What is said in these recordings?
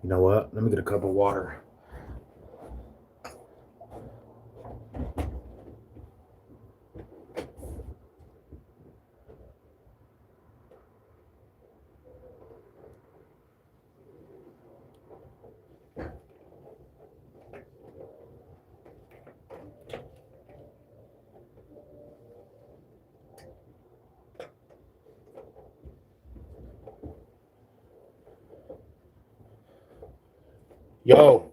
You know what? Let me get a cup of water. Yo,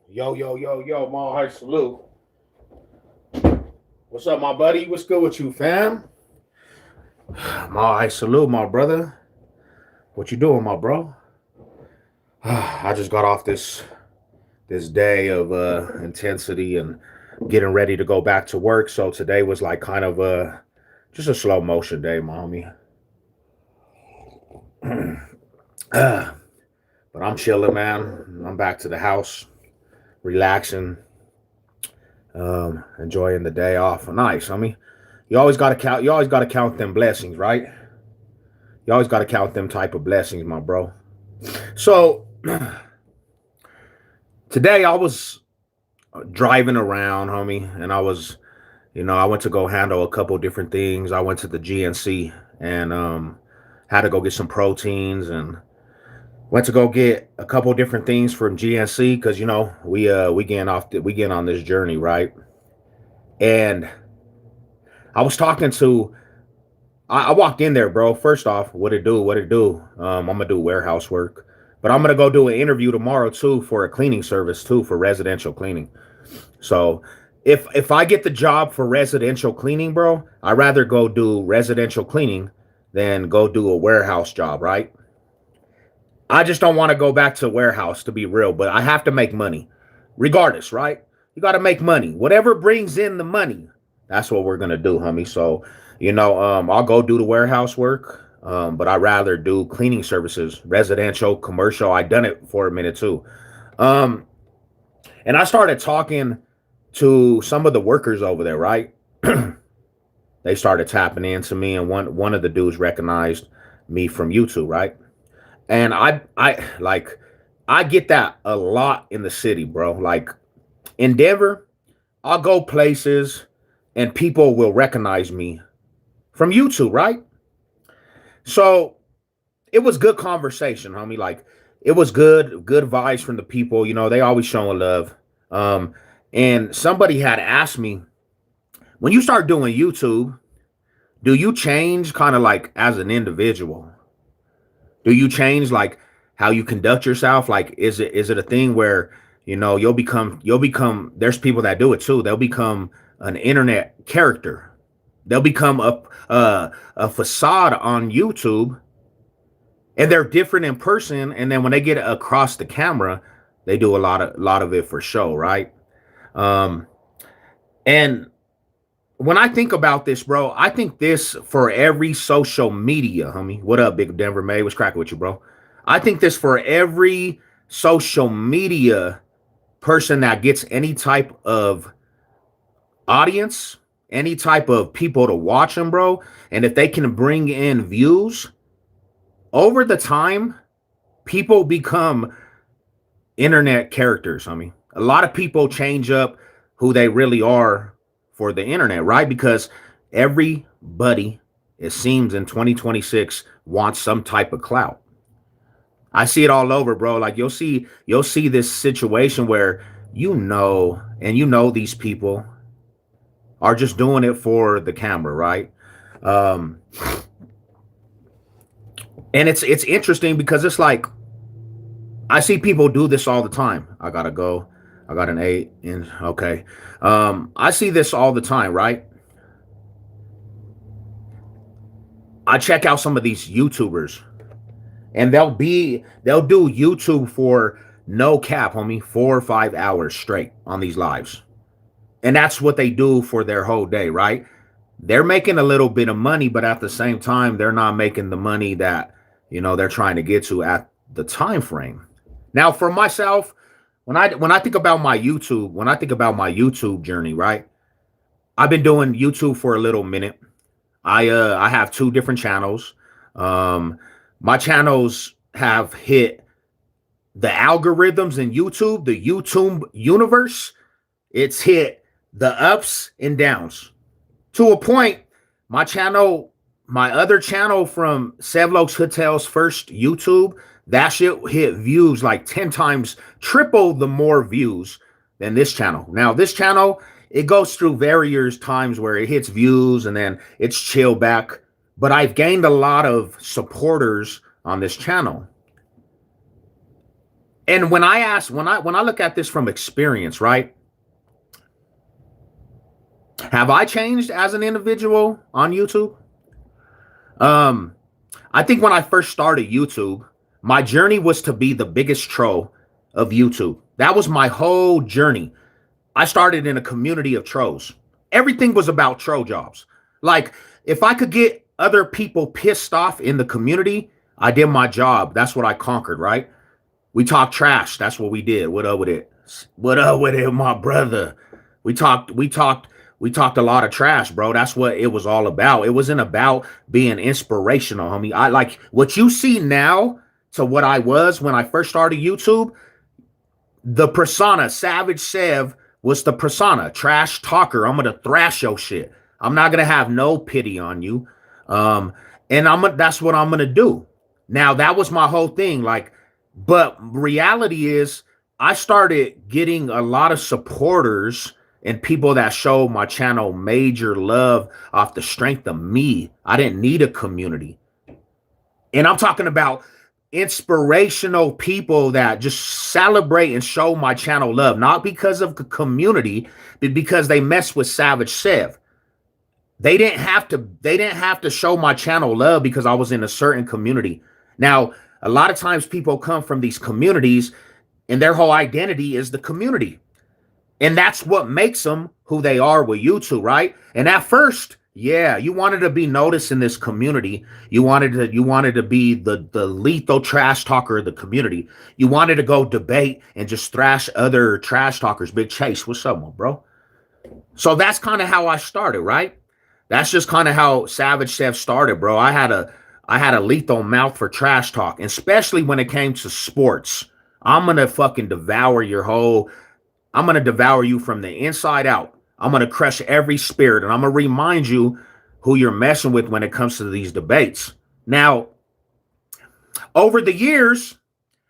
Ma, hi, salute. What's up, my buddy? What's good with you, fam? Ma, hi, salute, my brother. What you doing, my bro? I just got off this day of intensity and getting ready to go back to work. So today was like kind of just a slow motion day, mommy. But I'm chilling, man. I'm back to the house, relaxing, enjoying the day off. Nice. I mean, you always got to count. You always got to count them blessings, right? You always got to count them type of blessings, my bro. So today I was driving around, homie, and I went to go handle a couple different things. I went to the GNC and had to go get some proteins and went to go get a couple different things from GNC because we getting on this journey, right? And I was talking to I walked in there, bro. First off, what it do? What it do? I'm gonna do warehouse work, but I'm gonna go do an interview tomorrow too for a cleaning service too for residential cleaning. So if I get the job for residential cleaning, bro, I'd rather go do residential cleaning than go do a warehouse job, right? I just don't want to go back to warehouse to be real, but I have to make money regardless, right? You got to make money. Whatever brings in the money, that's what we're gonna do, homie. So, I'll go do the warehouse work, but I rather do cleaning services, residential, commercial. I done it for a minute too, um, and I started talking to some of the workers over there. Right, they started tapping into me, and one of the dudes recognized me from YouTube. Right, and I get that a lot in the city, bro. Like in Denver, I'll go places and people will recognize me from YouTube, right? So it was good conversation, homie. Like it was good vibes from the people. They always showing love. Um, and somebody had asked me, when you start doing YouTube, do you change kind of like as an individual? Do you change like how you conduct yourself? Like, is it a thing where you'll become? There's people that do it too. They'll become an internet character. They'll become a facade on YouTube, and they're different in person. And then when they get across the camera, they do a lot of it for show, right? Um, and when I think about this, bro, I think this for every social media, homie. What up, Big Denver May? What's cracking with you, bro? I think this for every social media person that gets any type of audience, any type of people to watch them, bro. And if they can bring in views over the time, people become internet characters. I mean, a lot of people change up who they really are for the internet, right? Because everybody, it seems in 2026, wants some type of clout. I see it all over, bro. Like you'll see this situation where these people are just doing it for the camera, right? Um, and it's interesting because it's like I see people do this all the time. I gotta go. I got an 8 in. Okay. I see this all the time, right? I check out some of these YouTubers and they'll do YouTube for no cap, homie, 4 or 5 hours straight on these lives. And that's what they do for their whole day, right? They're making a little bit of money, but at the same time, they're not making the money that they're trying to get to at the time frame. Now, for myself, when I think about my YouTube, when I think about my YouTube journey, right? I've been doing YouTube for a little minute. I have two different channels. My channels have hit the algorithms in YouTube, the YouTube universe, it's hit the ups and downs to a point. My channel, my other channel from Sevlokes Hotel's first YouTube, that shit hit views like 10 times, triple the more views than this channel. Now, this channel, it goes through various times where it hits views and then it's chill back. But I've gained a lot of supporters on this channel. And when I look at this from experience, right? Have I changed as an individual on YouTube? I think when I first started YouTube, my journey was to be the biggest troll of YouTube. That was my whole journey. I started in a community of trolls. Everything was about troll jobs. Like, if I could get other people pissed off in the community, I did my job. That's what I conquered, right? We talked trash. That's what we did. What up with it? What up with it, my brother? We talked a lot of trash, bro. That's what it was all about. It wasn't about being inspirational, homie. I like what you see now to what I was when I first started YouTube. The persona, Savage Sev, was the persona. Trash talker. I'm gonna thrash your shit. I'm not gonna have no pity on you. And that's what I'm gonna do. Now, that was my whole thing. Like, but reality is I started getting a lot of supporters and people that show my channel major love off the strength of me. I didn't need a community. And I'm talking about inspirational people that just celebrate and show my channel love, not because of the community, but because they mess with Savage Sev. They didn't have to show my channel love because I was in a certain community. Now, a lot of times people come from these communities and their whole identity is the community. And that's what makes them who they are with YouTube, right? And at first, yeah, you wanted to be noticed in this community. You wanted to be the lethal trash talker of the community. You wanted to go debate and just thrash other trash talkers. Big Chase, what's up, bro? So that's kind of how I started, right? That's just kind of how Savage Sev started, bro. I had a lethal mouth for trash talk, especially when it came to sports. I'm gonna fucking devour your whole. I'm gonna devour you from the inside out. I'm going to crush every spirit, and I'm going to remind you who you're messing with when it comes to these debates. Now, over the years,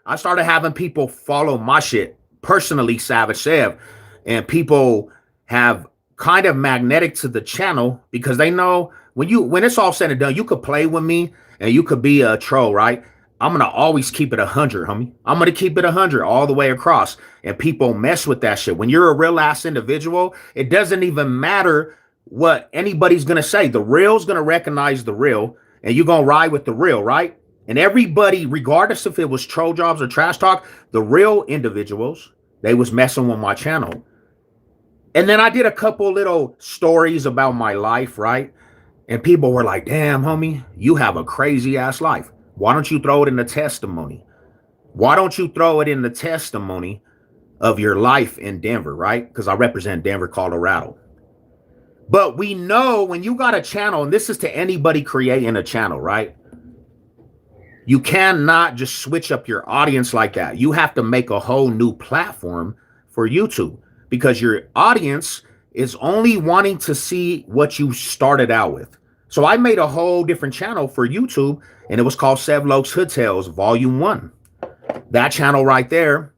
I started having people follow my shit, personally, Savage Sev, and people have kind of magnetic to the channel because they know when it's all said and done, you could play with me and you could be a troll, right? I'm going to always keep it 100, homie. I'm going to keep it 100 all the way across. And people mess with that shit. When you're a real ass individual, it doesn't even matter what anybody's going to say. The real's going to recognize the real and you're going to ride with the real, right? And everybody, regardless if it was troll jobs or trash talk, the real individuals, they was messing with my channel. And then I did a couple little stories about my life, right? And people were like, damn, homie, you have a crazy ass life. Why don't you throw it in the testimony? Why don't you throw it in the testimony of your life in Denver, right? Because I represent Denver, Colorado. But we know when you got a channel, and this is to anybody creating a channel, right? You cannot just switch up your audience like that. You have to make a whole new platform for YouTube because your audience is only wanting to see what you started out with. So I made a whole different channel for YouTube, and it was called Sevlokes Hotels Volume 1. That channel right there,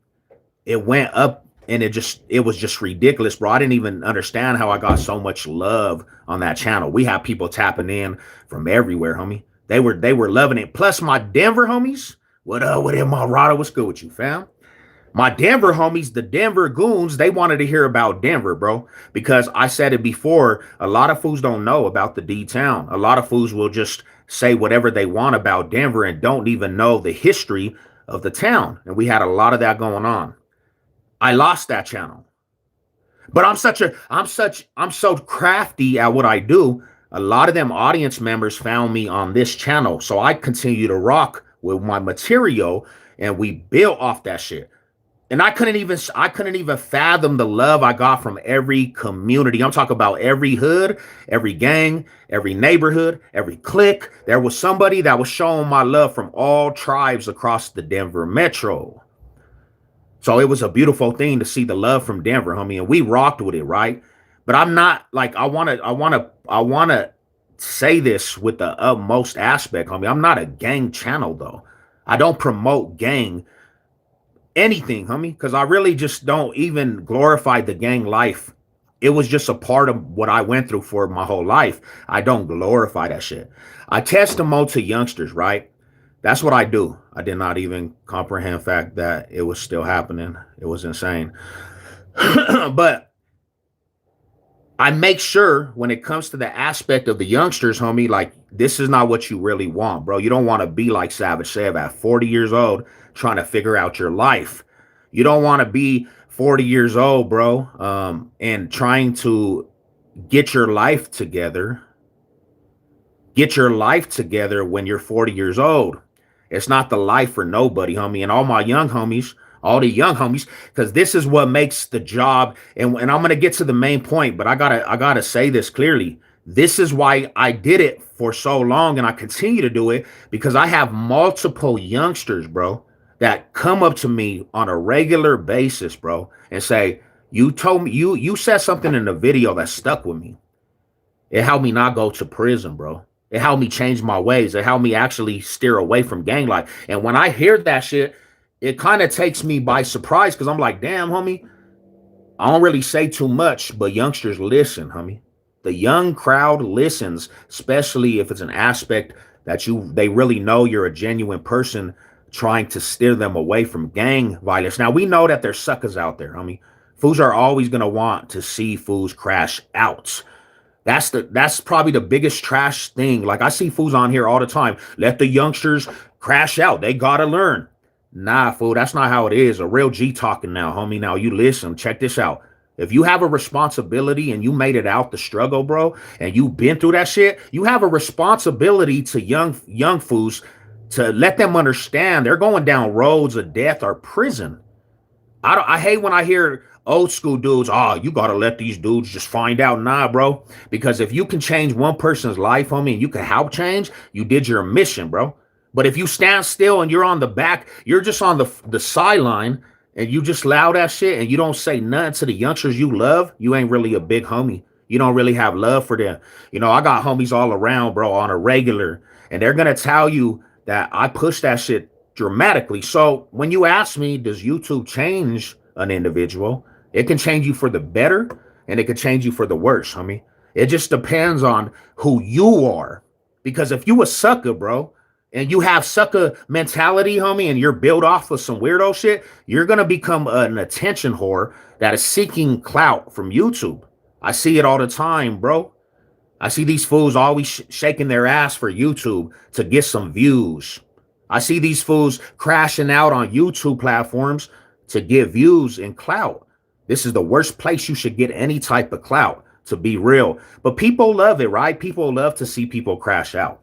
it went up, and it was just ridiculous, bro. I didn't even understand how I got so much love on that channel. We have people tapping in from everywhere, homie. They were loving it. Plus my Denver homies, what up with it, my Rada? What's good with you, fam? My Denver homies, the Denver goons, they wanted to hear about Denver, bro. Because I said it before, a lot of fools don't know about the D-Town. A lot of fools will just say whatever they want about Denver and don't even know the history of the town. And we had a lot of that going on. I lost that channel. But I'm so crafty at what I do. A lot of them audience members found me on this channel. So I continue to rock with my material and we built off that shit. And I couldn't even fathom the love I got from every community. I'm talking about every hood, every gang, every neighborhood, every clique. There was somebody that was showing my love from all tribes across the Denver metro. So it was a beautiful thing to see the love from Denver, homie, and we rocked with it, right? But I'm not like I wanna say this with the utmost aspect, homie. I'm not a gang channel though. I don't promote gang anything, homie, because I really just don't even glorify the gang life. It was just a part of what I went through for my whole life. I don't glorify that shit. I testimony to youngsters, right? That's what I do. I did not even comprehend the fact that it was still happening. It was insane. But I make sure when it comes to the aspect of the youngsters, homie, like this is not what you really want, bro. You don't want to be like Savage Sav at 40 years old trying to figure out your life. You don't want to be 40 years old, bro, and trying to get your life together. Get your life together when you're 40 years old. It's not the life for nobody, homie. And all my young homies, all the young homies, because this is what makes the job. And I'm gonna get to the main point, but I gotta say this clearly. This is why I did it for so long, and I continue to do it because I have multiple youngsters, bro, that come up to me on a regular basis, bro, and say, "You told me you said something in the video that stuck with me. It helped me not go to prison, bro. It helped me change my ways. It helped me actually steer away from gang life." And when I hear that shit, it kind of takes me by surprise because I'm like, damn, homie, I don't really say too much, but youngsters listen, homie. The young crowd listens, especially if it's an aspect that they really know you're a genuine person trying to steer them away from gang violence. Now, we know that there's suckers out there, homie. Fools are always going to want to see fools crash out. That's probably the biggest trash thing. Like I see fools on here all the time. Let the youngsters crash out. They gotta learn. Nah, fool, that's not how it is. A real G talking now, homie. Now you listen, check this out. If you have a responsibility and you made it out the struggle, bro, and you've been through that shit, you have a responsibility to young fools to let them understand they're going down roads of death or prison. I hate when I hear old school dudes, oh, you got to let these dudes just find out. Nah, bro. Because if you can change one person's life, homie, and you can help change, you did your mission, bro. But if you stand still and you're on the back, you're just on the sideline and you just allow that shit and you don't say nothing to the youngsters you love, you ain't really a big homie. You don't really have love for them. You know, I got homies all around, bro, on a regular, and they're going to tell you that I push that shit dramatically. So when you ask me, does YouTube change an individual? It can change you for the better and it can change you for the worse, homie. It just depends on who you are. Because if you a sucker, bro, and you have sucker mentality, homie, and you're built off of some weirdo shit, you're going to become an attention whore that is seeking clout from YouTube. I see it all the time, bro. I see these fools always shaking their ass for YouTube to get some views. I see these fools crashing out on YouTube platforms to get views and clout. This is the worst place you should get any type of clout, to be real. But people love it, right? People love to see people crash out.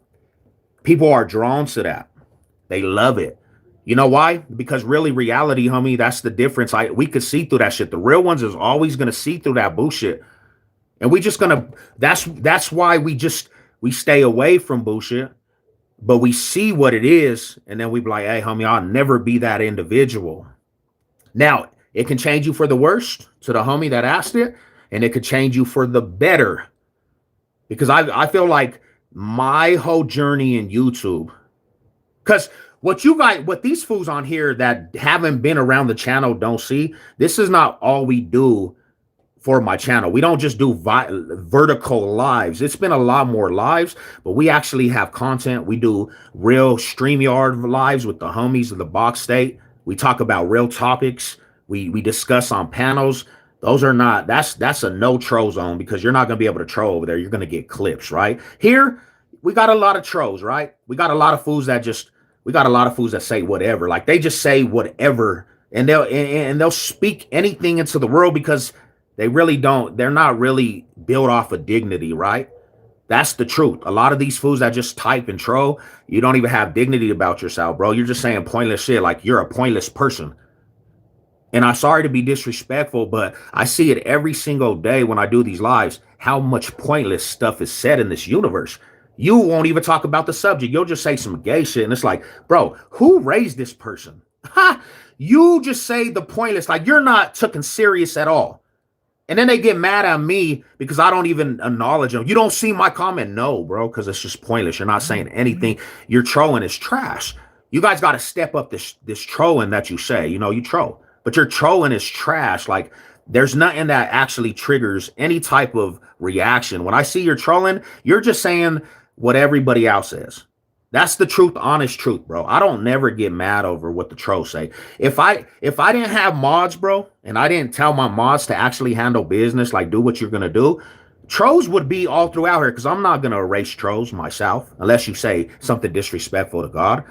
People are drawn to that. They love it. You know why? Because really, reality, homie, that's the difference. We could see through that shit. The real ones is always going to see through that bullshit. And we just going to, that's why we stay away from bullshit. But we see what it is. And then we be like, hey, homie, I'll never be that individual. Now, it can change you for the worst to the homie that asked it. And it could change you for the better. Because I feel like my whole journey in YouTube, because what these fools on here that haven't been around the channel don't see, this is not all we do for my channel. We don't just do vertical lives. It's been a lot more lives, but we actually have content. We do real StreamYard lives with the homies of the Box State. We talk about real topics. We discuss on panels. Those are not, that's a no troll zone because you're not going to be able to troll over there. You're going to get clips, right? Here, we got a lot of trolls, right? We got a lot of fools that say whatever. Like they just say whatever and they'll speak anything into the world because they're not really built off of dignity, right? That's the truth. A lot of these fools that just type and troll, you don't even have dignity about yourself, bro. You're just saying pointless shit like you're a pointless person. And I'm sorry to be disrespectful, but I see it every single day when I do these lives, how much pointless stuff is said in this universe. You won't even talk about the subject. You'll just say some gay shit. And it's like, bro, who raised this person? Ha! You just say the pointless, like you're not taken serious at all. And then they get mad at me because I don't even acknowledge them. You don't see my comment? No, bro, because it's just pointless. You're not saying anything. Your trolling is trash. You guys got to step up this trolling that you say. You know, you troll, but your trolling is trash. Like there's nothing that actually triggers any type of reaction. When I see you're trolling, you're just saying what everybody else says. That's the truth, honest truth, bro. I don't never get mad over what the trolls say. If I didn't have mods, bro, and I didn't tell my mods to actually handle business, like do what you're gonna do, trolls would be all throughout here because I'm not gonna erase trolls myself unless you say something disrespectful to God.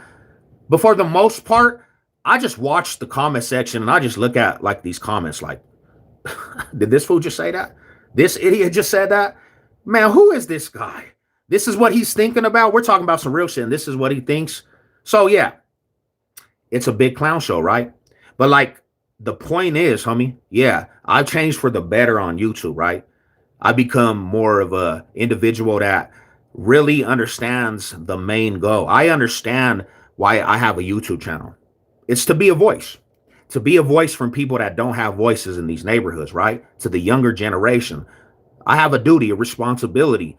But for the most part, I just watch the comment section and I just look at like these comments like, did this fool just say that? This idiot just said that? Man, who is this guy? This is what he's thinking about. We're talking about some real shit, and this is what he thinks. So yeah, it's a big clown show, right? But like the point is, homie, yeah, I've changed for the better on YouTube, right? I become more of a individual that really understands the main goal. I understand why I have a YouTube channel. It's to be a voice. To be a voice from people that don't have voices in these neighborhoods, right? To the younger generation. I have a duty, a responsibility.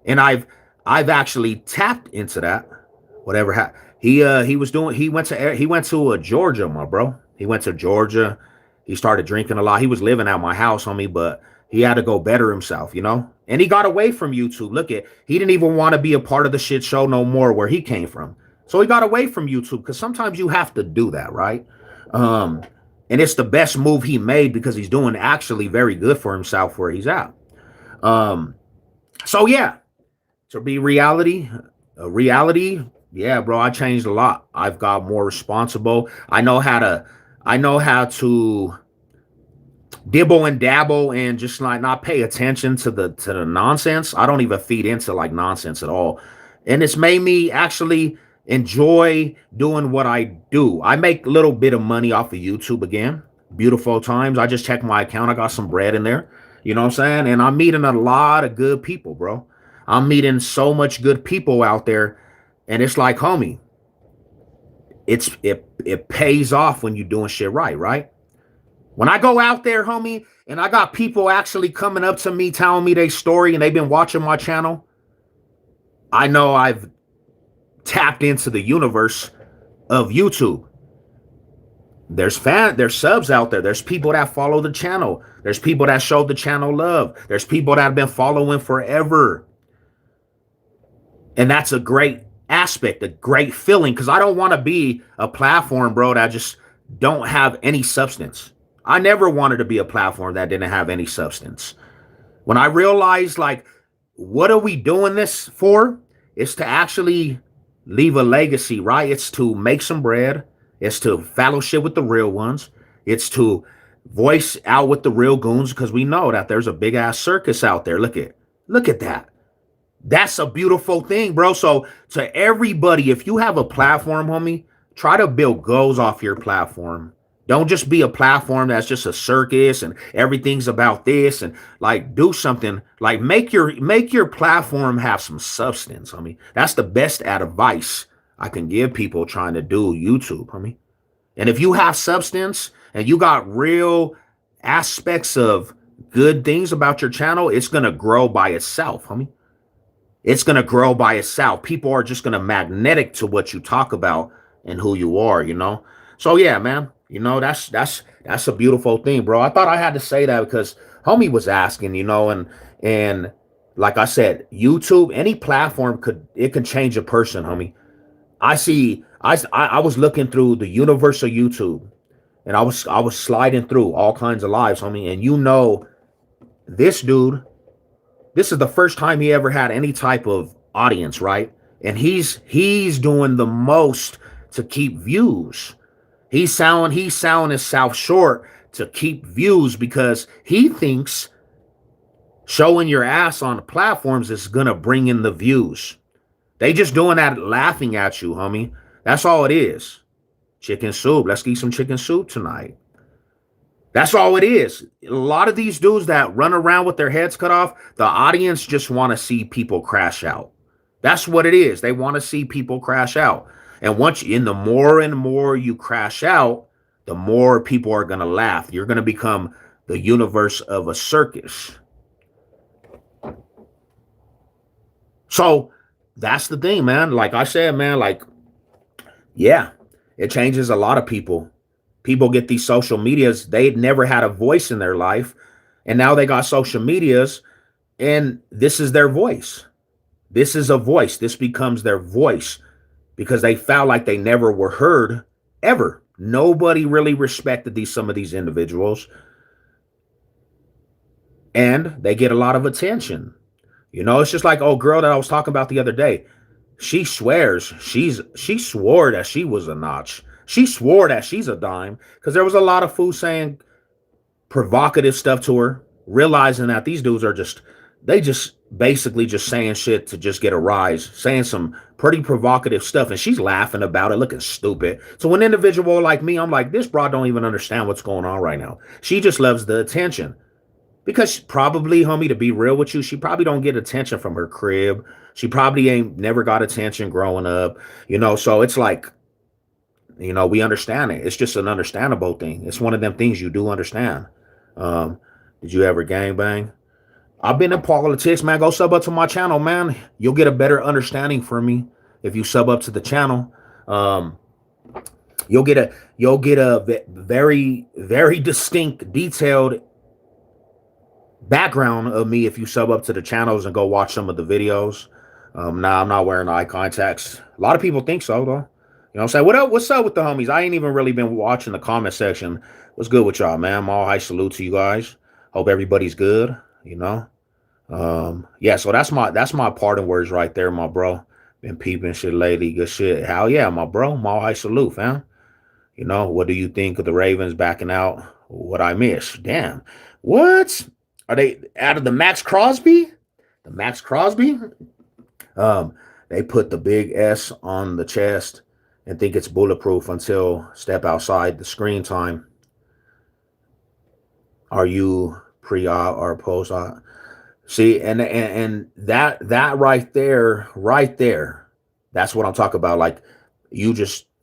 And I've actually tapped into that. Whatever he went to Georgia, my bro. He went to Georgia. He started drinking a lot. He was living at my house, homie, but he had to go better himself, you know? And he got away from YouTube. Look at, he didn't even want to be a part of the shit show no more where he came from. So he got away from YouTube because sometimes you have to do that, right? And it's the best move he made because he's doing actually very good for himself where he's at. So yeah, to be reality, yeah, bro, I changed a lot. I've got more responsible. I know how to dibble and dabble and just like not pay attention to the nonsense. I don't even feed into like nonsense at all. And it's made me actually enjoy doing what I do. I make a little bit of money off of YouTube again. Beautiful times. I just checked my account. I got some bread in there. You know what I'm saying? And I'm meeting a lot of good people, bro. I'm meeting so much good people out there. And it's like, homie, it pays off when you're doing shit right, right? When I go out there, homie, and I got people actually coming up to me, telling me their story, and they've been watching my channel, I know I've tapped into the universe of YouTube. There's subs out there. There's people that follow the channel. There's people that show the channel love. There's people that have been following forever. And that's a great aspect, a great feeling, because I don't want to be a platform, bro, that just don't have any substance. I never wanted to be a platform that didn't have any substance. When I realized, like, what are we doing this for? It's to actually leave a legacy, right? It's to make some bread. It's to fellowship with the real ones. It's to voice out with the real goons, because we know that there's a big ass circus out there. Look at that. That's a beautiful thing, bro. So to everybody, if you have a platform, homie, try to build goals off your platform. Don't just be a platform that's just a circus and everything's about this, and like do something like make your platform have some substance. I mean, that's the best advice I can give people trying to do YouTube, homie. And if you have substance and you got real aspects of good things about your channel, it's gonna grow by itself, homie. It's gonna grow by itself. People are just gonna magnetic to what you talk about and who you are, you know. So yeah, man. You know, that's a beautiful thing, bro. I thought I had to say that because homie was asking, you know, and like I said, YouTube, any platform can change a person, homie. I was looking through the universe of YouTube, and I was sliding through all kinds of lives, homie. And you know, this dude, this is the first time he ever had any type of audience, right? And he's doing the most to keep views. He's selling himself short to keep views because he thinks showing your ass on the platforms is gonna bring in the views. They just doing that laughing at you, homie. That's all it is. Chicken soup. Let's eat some chicken soup tonight. That's all it is. A lot of these dudes that run around with their heads cut off, the audience just want to see people crash out. That's what it is. They want to see people crash out. And once in the more and more you crash out, the more people are going to laugh. You're going to become the universe of a circus. So that's the thing, man. Like I said, man, like, yeah, it changes a lot of people. People get these social medias. They never had a voice in their life. And now they got social medias, and this is their voice. This is a voice. This becomes their voice because they felt like they never were heard ever. Nobody really respected some of these individuals, and they get a lot of attention. You know, it's just like old girl that I was talking about the other day. She swears she swore that she was a notch. She swore that she's a dime because there was a lot of fools saying provocative stuff to her, realizing that these dudes are they just basically just saying shit to just get a rise, saying some pretty provocative stuff, and she's laughing about it, looking stupid. So an individual like me, I'm like, this broad don't even understand what's going on right now. She just loves the attention. Because probably, homie, to be real with you, she probably don't get attention from her crib. She probably ain't never got attention growing up, you know. So it's like, you know, we understand it. It's just an understandable thing. It's one of them things you do understand. Did you ever gangbang? I've been in politics, man. Go sub up to my channel, man. You'll get a better understanding from me if you sub up to the channel. You'll get a very, very distinct, detailed background of me if you sub up to the channels and go watch some of the videos. Nah, I'm not wearing eye contacts. A lot of people think so, though. You know what I'm saying? What's up with the homies? I ain't even really been watching the comment section. What's good with y'all, man? All high salute to you guys. Hope everybody's good, you know. Yeah, so that's my parting words right there, my bro. Been peeping shit lately. Good shit. Hell yeah, my bro. All high salute, fam. You know, what do you think of the Ravens backing out? What I missed? Damn. What? Are they out of the Max Crosby? The Max Crosby? They put the big S on the chest and think it's bulletproof until step outside the screen time. Are you pre-op or post-op? See, and that right there, that's what I'm talking about. Like,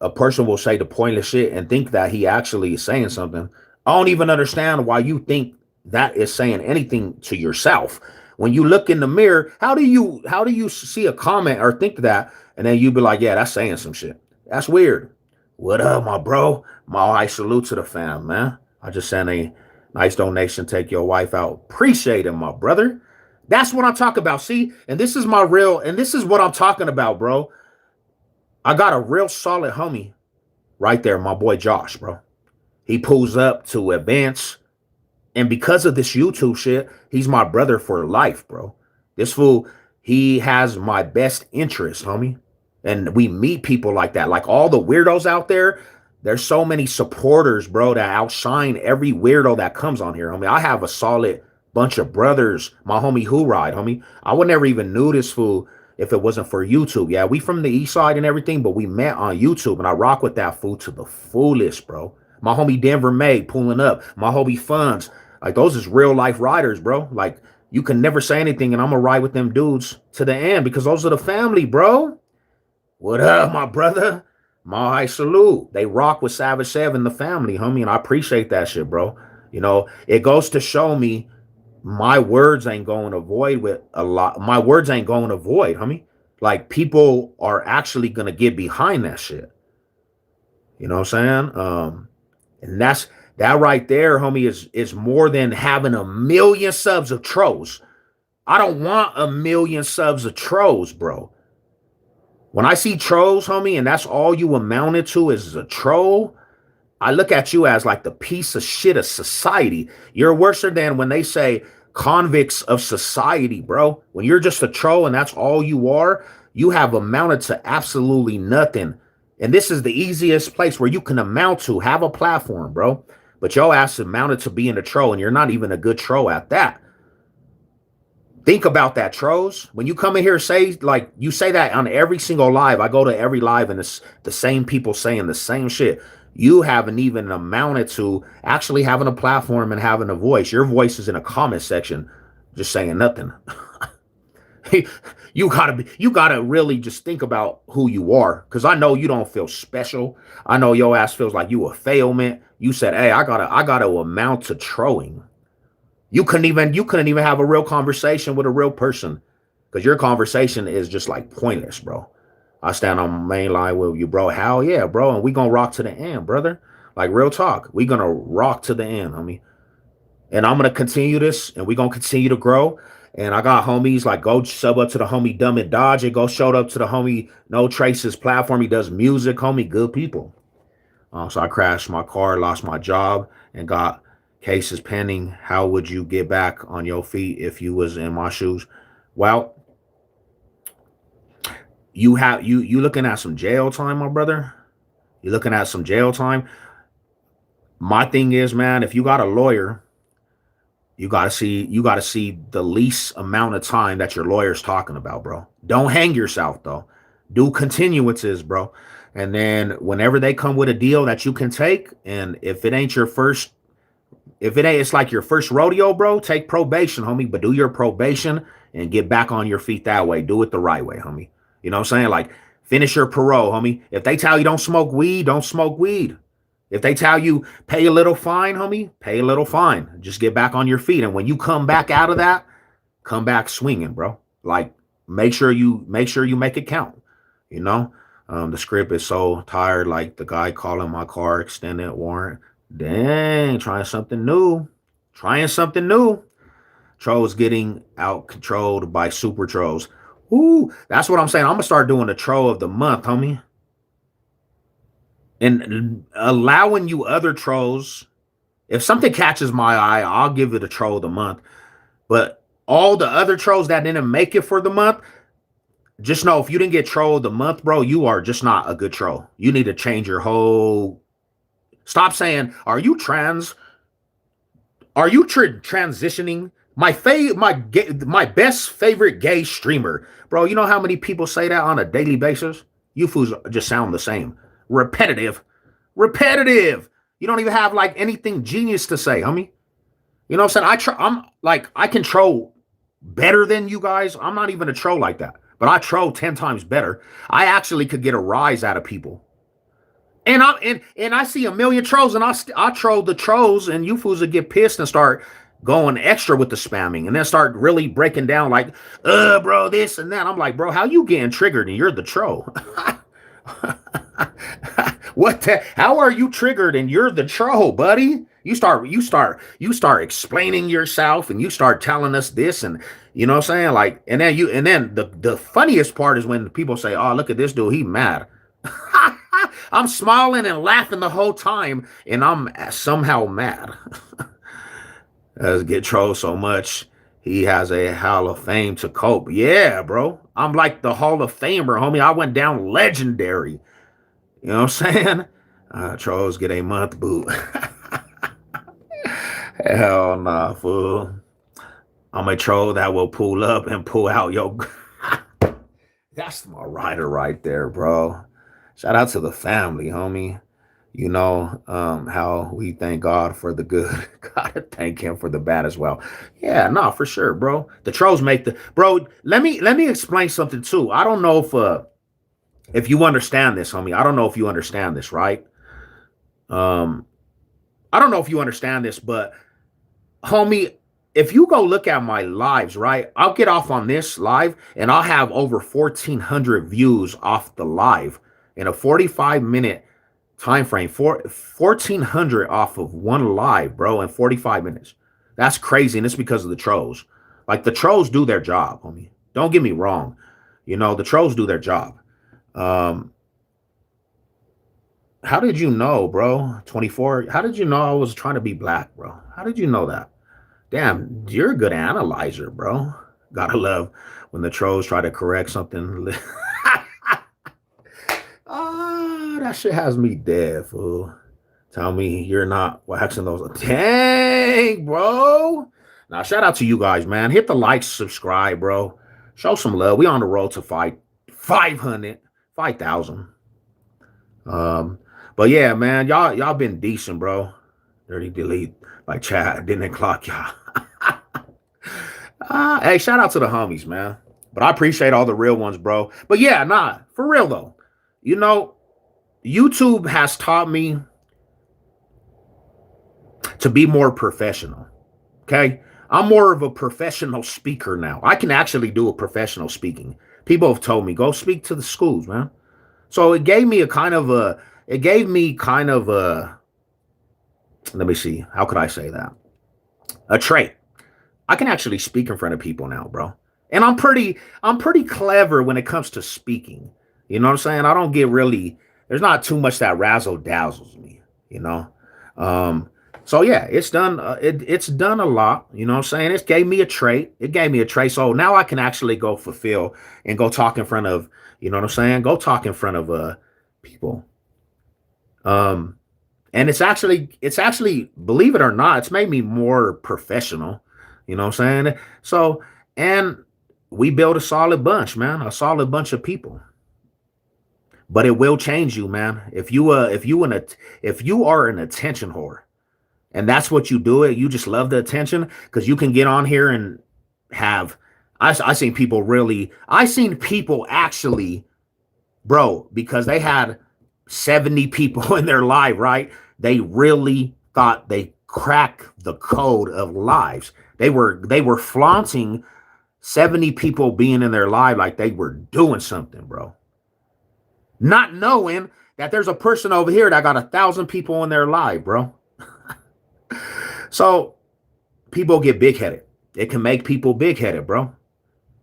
a person will say the pointless shit and think that he actually is saying something. I don't even understand why you think that is saying anything to yourself. When you look in the mirror, how do you see a comment or think that, and then you be like, yeah, that's saying some shit. That's weird. What up, my bro? My high salute to the fam, man. I just sent a nice donation. Take your wife out. Appreciate it, my brother. That's what I'm talking about. See, and this is what I'm talking about, bro. I got a real solid homie right there, my boy Josh, bro. He pulls up to advance. And because of this YouTube shit, he's my brother for life, bro. This fool, he has my best interest, homie. And we meet people like that. Like all the weirdos out there, there's so many supporters, bro, that outshine every weirdo that comes on here, homie. I have a solid bunch of brothers. My homie Who Ride, homie. I would never even knew this fool if it wasn't for YouTube. Yeah, we from the east side and everything, but we met on YouTube, and I rock with that fool to the fullest, bro. My homie Denver May pulling up. My homie Funds. Like, those is real life riders, bro. Like, you can never say anything, and I'm going to ride with them dudes to the end because those are the family, bro. What up, my brother? My high salute. They rock with Savage 7, the family, homie, and I appreciate that shit, bro. You know, it goes to show me my words ain't going to void with a lot. My words ain't going to void, homie. Like, people are actually going to get behind that shit. You know what I'm saying? And that right there, homie, is more than having a million subs of trolls. I don't want a million subs of trolls, bro. When I see trolls, homie, and that's all you amounted to is a troll, I look at you as like the piece of shit of society. You're worse than when they say convicts of society, bro. When you're just a troll and that's all you are, you have amounted to absolutely nothing. And this is the easiest place where you can amount to, have a platform, bro. But your ass amounted to being a troll, and you're not even a good troll at that. Think about that, trolls. When you come in here, you say that on every single live. I go to every live, and it's the same people saying the same shit. You haven't even amounted to actually having a platform and having a voice. Your voice is in a comment section just saying nothing. You gotta really just think about who you are. Cause I know you don't feel special. I know your ass feels like you a failment. You said, hey, I gotta amount to trolling. You couldn't even have a real conversation with a real person. Cause your conversation is just like pointless, bro. I stand on my main line with you, bro. Hell yeah, bro. And we gonna rock to the end, brother. Like real talk. We gonna rock to the end, homie. And I'm gonna continue this, and we gonna continue to grow. And I got homies like go sub up to the homie Dumb and Dodge, and go showed up to the homie No Traces platform. He does music, homie, good people. So I crashed my car, lost my job, and got cases pending. How would you get back on your feet if you was in my shoes? Well, you looking at some jail time, my brother. You looking at some jail time. My thing is, man, if you got a lawyer, you gotta see the least amount of time that your lawyer's talking about, bro. Don't hang yourself though. Do continuances, bro. And then whenever they come with a deal that you can take, and if it ain't your first, if it ain't, it's like your first rodeo, bro. Take probation, homie. But do your probation and get back on your feet that way. Do it the right way, homie. You know what I'm saying? Like finish your parole, homie. If they tell you don't smoke weed, don't smoke weed. If they tell you pay a little fine, homie, pay a little fine. Just get back on your feet. And when you come back out of that, come back swinging, bro. Like make sure you make it count. You know, the script is so tired. Like the guy calling my car extended warrant. Dang, trying something new. Trying something new. Trolls getting out controlled by super trolls. Ooh, that's what I'm saying. I'm gonna start doing the troll of the month, homie. And allowing you other trolls. If something catches my eye, I'll give it a troll of the month. But all the other trolls that didn't make it for the month, just know if you didn't get troll of the month, bro, you are just not a good troll. You need to change your whole. Stop saying, "Are you trans? Are you transitioning?" My best favorite gay streamer, bro. You know how many people say that on a daily basis? You fools just sound the same. Repetitive. You don't even have like anything genius to say, homie. You know what I'm saying? I'm like I control better than you guys. I'm not even a troll like that, but I troll 10 times better. I actually could get a rise out of people. And I see a million trolls, and I troll the trolls, and you fools would get pissed and start going extra with the spamming, and then start really breaking down like, bro, this and that. I'm like, bro, how you getting triggered and you're the troll? How are you triggered and you're the troll, buddy? You start explaining yourself, and you start telling us this, and you know what I'm saying? Like, and then the funniest part is when people say, oh, look at this dude, he mad. I'm smiling and laughing the whole time, and I'm somehow mad. As get trolled so much, he has a Hall of Fame to cope. Yeah, bro. I'm like the Hall of Famer, homie. I went down legendary. You know what I'm saying? Trolls get a month boot. Hell nah, fool. I'm a troll that will pull up and pull out your. That's my rider right there, bro. Shout out to the family, homie. You know how we thank God for the good. Gotta thank him for the bad as well. Yeah, no, for sure, bro. The trolls make the bro. Let me explain something too. I don't know if you understand this, homie. I don't know if you understand this, right? I don't know if you understand this, but homie, if you go look at my lives, right? I'll get off on this live, and I'll have over 1,400 views off the live in a 45-minute time frame. 1,400 off of one live, bro, in 45 minutes. That's crazy, and it's because of the trolls. Like, the trolls do their job, homie. Don't get me wrong. You know, the trolls do their job. How did you know, bro? 24. How did you know I was trying to be black, bro? How did you know that? Damn, you're a good analyzer, bro. Gotta love when the trolls try to correct something. That shit has me dead, fool. Tell me you're not waxing those. Dang, bro. Now, shout out to you guys, man. Hit the like, subscribe, bro. Show some love. We on the road to 5,000. But yeah, man, y'all been decent, bro. Dirty delete, like Chad didn't clock y'all. Hey, shout out to the homies, man. But I appreciate all the real ones, bro. But yeah, nah, for real though. You know, YouTube has taught me to be more professional. Okay. I'm more of a professional speaker now. I can actually do a professional speaking. People have told me, go speak to the schools, man. So it gave me let me see, how could I say that? A trait. I can actually speak in front of people now, bro. And I'm pretty clever when it comes to speaking. You know what I'm saying? I don't get really, there's not too much that razzle dazzles me, you know? Um, so yeah, it's done a lot, you know what I'm saying? It gave me a trait. It gave me a trait. So now I can actually go fulfill and go talk in front of, you know what I'm saying? Go talk in front of people. Um, and it's actually, believe it or not, it's made me more professional. You know what I'm saying? So, and we build a solid bunch, man, a solid bunch of people. But it will change you, man. If you are an attention whore and that's what you do, it, you just love the attention because you can get on here and have, I seen people really, I seen people actually, bro, because they had 70 people in their live, right? They really thought they cracked the code of lives. They were flaunting 70 people being in their live like they were doing something, bro. Not knowing that there's a person over here that got 1,000 people in their live, bro. So people get big headed. It can make people big headed, bro.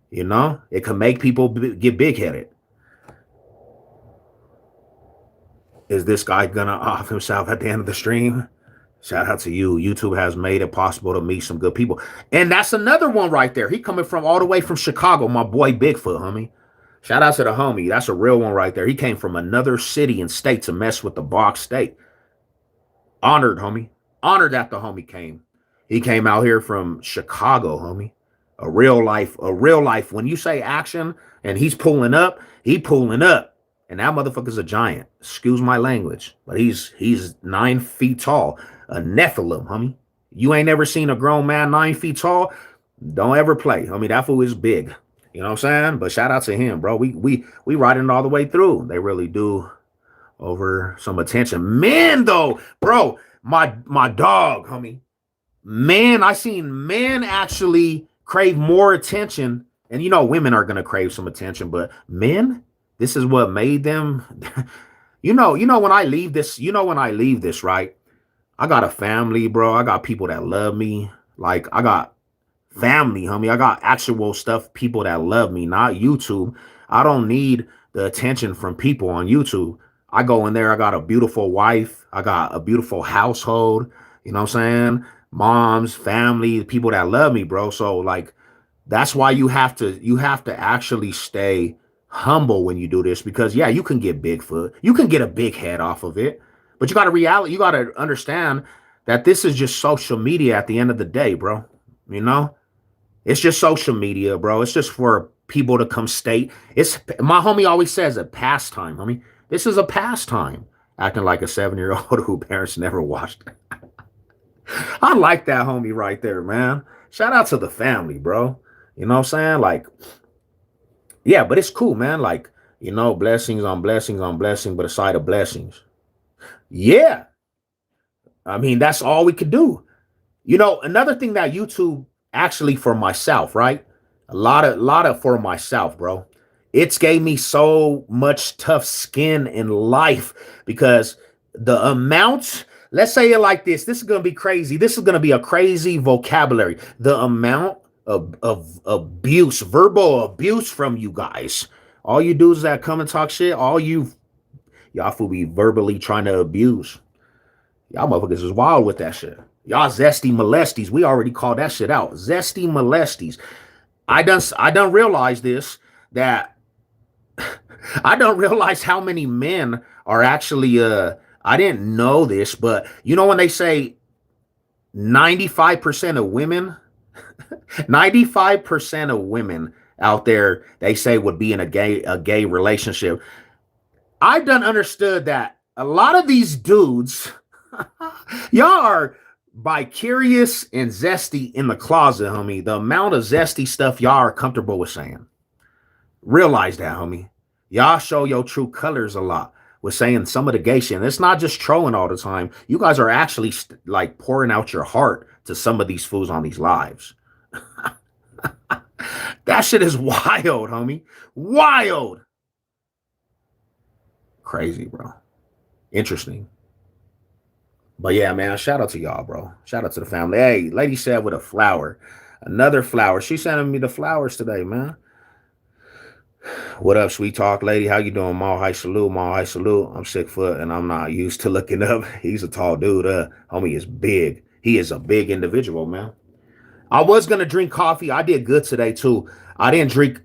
You know, it can make people get big headed. Is this guy gonna off himself at the end of the stream? Shout out to you. YouTube has made it possible to meet some good people. And that's another one right there. He coming from all the way from Chicago, my boy Bigfoot, homie. Shout out to the homie. That's a real one right there. He came from another city and state to mess with the box state. Honored, homie. Honored that the homie came. He came out here from Chicago, homie. A real life, a real life. When you say action and he's pulling up, he pulling up. And that motherfucker's a giant. Excuse my language. But he's 9 feet tall. A Nephilim, homie. You ain't never seen a grown man 9 feet tall. Don't ever play. I mean, that fool is big. You know what I'm saying? But shout out to him, bro. We riding it all the way through. They really do over some attention. Men, though, bro, my dog, homie. Man, I seen men actually crave more attention. And you know, women are gonna crave some attention, but men, this is what made them. you know, when I leave this, right? I got a family, bro. I got people that love me. Like, I got family, homie. I got actual stuff, people that love me, not YouTube. I don't need the attention from people on YouTube. I go in there, I got a beautiful wife. I got a beautiful household. You know what I'm saying? Moms, family, people that love me, bro. So, like, that's why you have to actually stay humble when you do this, because yeah, you can get Bigfoot, you can get a big head off of it, but you got to understand that this is just social media at the end of the day, bro. You know, it's just social media, bro. It's just for people to come state. It's, my homie always says, a pastime, homie. This is a pastime, acting like a 7-year-old who parents never watched. I like that homie right there, man. Shout out to the family, bro. You know what I'm saying? Like, yeah, but it's cool, man. Like, you know, blessings on blessings on blessings, but a side of blessings. Yeah. I mean, that's all we could do. You know, another thing that YouTube actually, for myself, right? A lot of for myself, bro. It's gave me so much tough skin in life, because the amount, let's say it like this. This is going to be crazy. This is going to be a crazy vocabulary. The amount of abuse, verbal abuse from you guys. All you do is that come and talk shit. Y'all fool be verbally trying to abuse. Y'all motherfuckers is wild with that shit. Y'all zesty molesties. We already called that shit out. Zesty molesties. I done realize this, that I don't realize how many men are actually I didn't know this, but you know when they say 95% of women, 95% of women out there, they say, would be in a gay relationship. I done understood that a lot of these dudes, y'all are bi-curious and zesty in the closet, homie. The amount of zesty stuff y'all are comfortable with saying. Realize that, homie. Y'all show your true colors a lot with saying some of the gay shit. And it's not just trolling all the time. You guys are actually like pouring out your heart to some of these fools on these lives. That shit is wild, homie. Wild. Crazy, bro. Interesting. But yeah, man, shout out to y'all, bro. Shout out to the family. Hey, lady said with a flower. Another flower. She sending me the flowers today, man. What up, sweet talk lady? How you doing? Mall high salute, mall high salute. I'm 6 foot and I'm not used to looking up. He's a tall dude. Homie is big. He is a big individual, man. I was gonna drink coffee. I did good today too. I didn't drink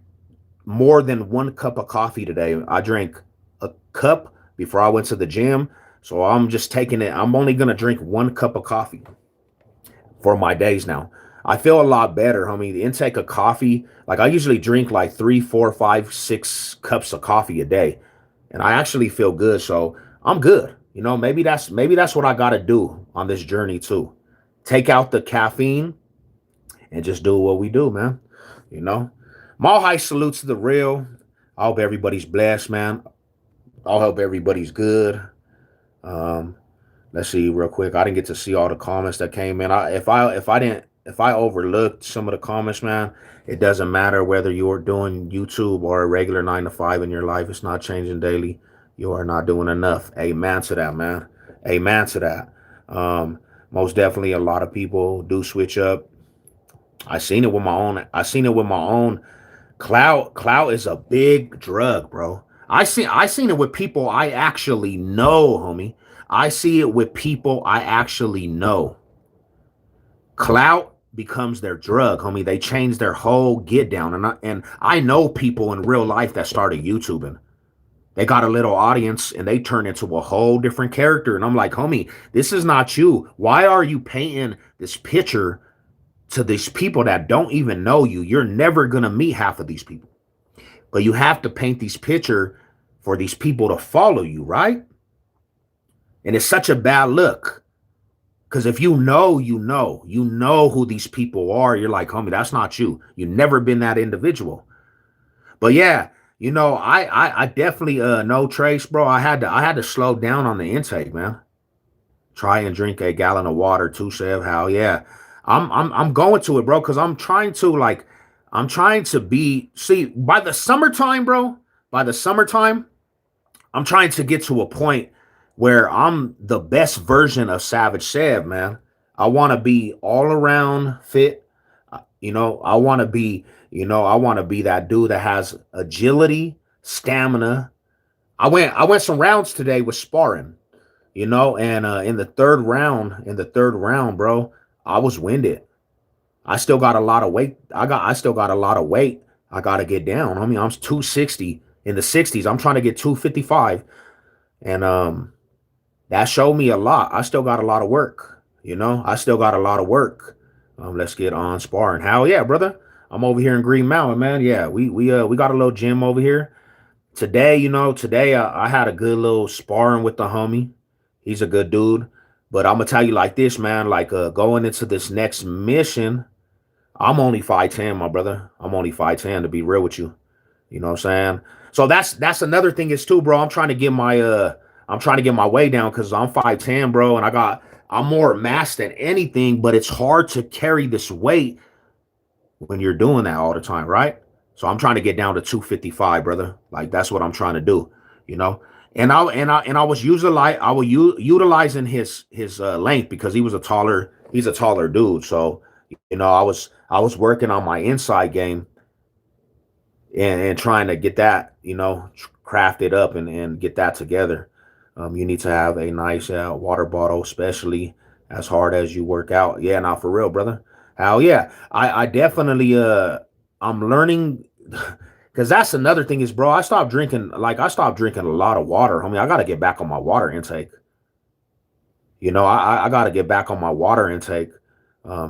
more than 1 cup of coffee today. I drank a cup before I went to the gym. So I'm just taking it. I'm only gonna drink 1 cup of coffee for my days now. I feel a lot better, homie. The intake of coffee, like I usually drink like 3, 4, 5, 6 cups of coffee a day, and I actually feel good. So I'm good. You know, maybe that's what I gotta do on this journey too. Take out the caffeine and just do what we do, man. You know, Mall High salutes to the real. I hope everybody's blessed, man. I hope everybody's good. Let's see real quick. I didn't get to see all the comments that came in. If I overlooked some of the comments, man, it doesn't matter whether you're doing YouTube or a regular 9 to 5 in your life. It's not changing daily. You are not doing enough. Amen to that, man. Amen to that. Most definitely, a lot of people do switch up. I seen it with my own. Clout is a big drug, bro. I seen it with people I actually know, homie. I see it with people I actually know. Clout becomes their drug, homie. They change their whole get down. And I know people in real life that started YouTubing. They got a little audience and they turn into a whole different character. And I'm like, homie, this is not you. Why are you painting this picture to these people that don't even know you? You're never going to meet half of these people. But you have to paint these picture for these people to follow you, right? And it's such a bad look. Because if you know who these people are, you're like, homie, that's not you. You've never been that individual. But yeah, you know, I definitely know Trace, bro. I had to slow down on the intake, man. Try and drink a gallon of water, too, Sev. How yeah. I'm going to it, bro, because I'm trying to be, see, by the summertime, bro, I'm trying to get to a point where I'm the best version of Savage Sev, man. I want to be all around fit. You know, I want to be that dude that has agility, stamina. I went some rounds today with sparring, you know, and in the third round, bro, I was winded. I still got a lot of weight. I still got a lot of weight I got to get down. I mean, I'm 260 in the 60s. I'm trying to get 255. And that showed me a lot. I still got a lot of work, you know. I still got a lot of work. Let's get on sparring. Hell yeah, brother. I'm over here in Green Mountain, man. Yeah, we got a little gym over here. Today, you know, I had a good little sparring with the homie. He's a good dude. But I'm gonna tell you like this, man. Like going into this next mission, I'm only 5'10", my brother. I'm only 5'10", to be real with you. You know what I'm saying? So that's another thing is too, bro. I'm trying to get my way down because I'm 5'10", bro, and I'm more mass than anything, but it's hard to carry this weight when you're doing that all the time, right? So I'm trying to get down to 255, brother. Like that's what I'm trying to do, you know. And I was utilizing his length because he's a taller dude. So you know, I was working on my inside game and trying to get that, you know, crafted up and get that together. You need to have a nice water bottle, especially as hard as you work out. Yeah, not for real, brother. Hell yeah. I definitely I'm learning because that's another thing is, bro, I stopped drinking a lot of water. I mean, I gotta get back on my water intake. You know, I gotta get back on my water intake.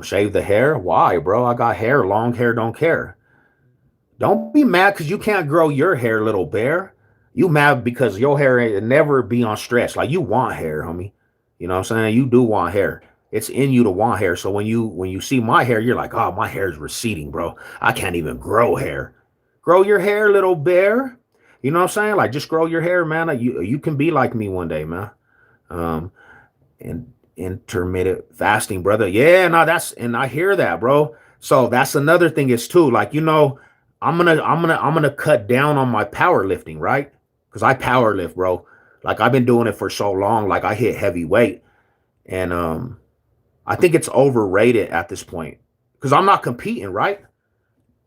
Shave the hair. Why, bro? I got hair, long hair, don't care. Don't be mad because you can't grow your hair, little bear. You mad because your hair ain't never be on stretch. Like you want hair, homie. You know what I'm saying? You do want hair. It's in you to want hair. So when you see my hair, you're like, oh, my hair is receding, bro. I can't even grow hair. Grow your hair, little bear. You know what I'm saying? Like, just grow your hair, man. You can be like me one day, man. Um, and intermittent fasting, brother. Yeah, no, and I hear that, bro. So that's another thing is too, like, I'm gonna cut down on my powerlifting, right? Because I power lift, bro. Like, I've been doing it for so long. Like, I hit heavy weight, and I think it's overrated at this point because I'm not competing, right?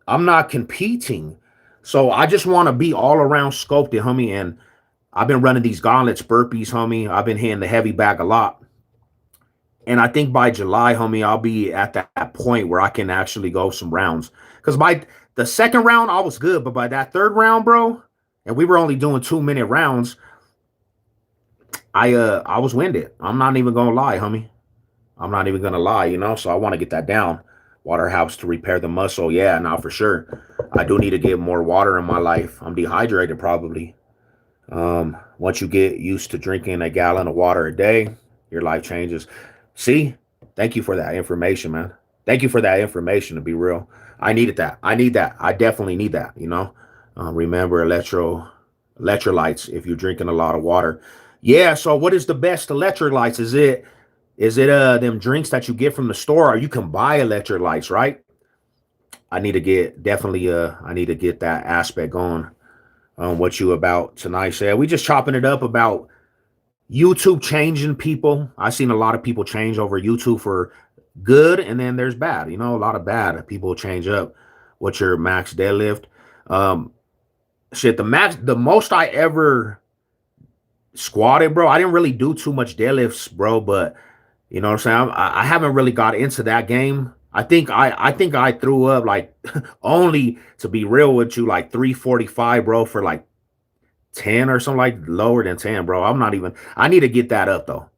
I'm not competing. So I just want to be all around scoped it, homie. And I've been running these gauntlets, burpees, homie. I've been hitting the heavy bag a lot. And I think by July, homie, I'll be at that point where I can actually go some rounds. Because by the second round, I was good. But by that third round, bro, and we were only doing 2-minute rounds, I was winded. I'm not even gonna lie, homie. I'm not even gonna lie, So I want to get that down. Water helps to repair the muscle. Yeah, now for sure. I do need to get more water in my life. I'm dehydrated probably. Once you get used to drinking a gallon of water a day, your life changes. See, thank you for that information, man. Thank you for that information, to be real. I needed that. I need that. I definitely need that, Remember electrolytes if you're drinking a lot of water. Yeah, so what is the best electrolytes? Is it them drinks that you get from the store, or you can buy electrolytes, right? I need to get that aspect going. What you about tonight, said. We just chopping it up about YouTube changing people. I've seen a lot of people change over YouTube for good, and then there's bad. A lot of bad people change up. What's your max deadlift? The most I ever squatted, bro. I didn't really do too much deadlifts, bro, but you know what I'm saying? I haven't really got into that game. I think I threw up like only, to be real with you, like 345, bro, for like 10 or something, like lower than 10, bro. I need to get that up though.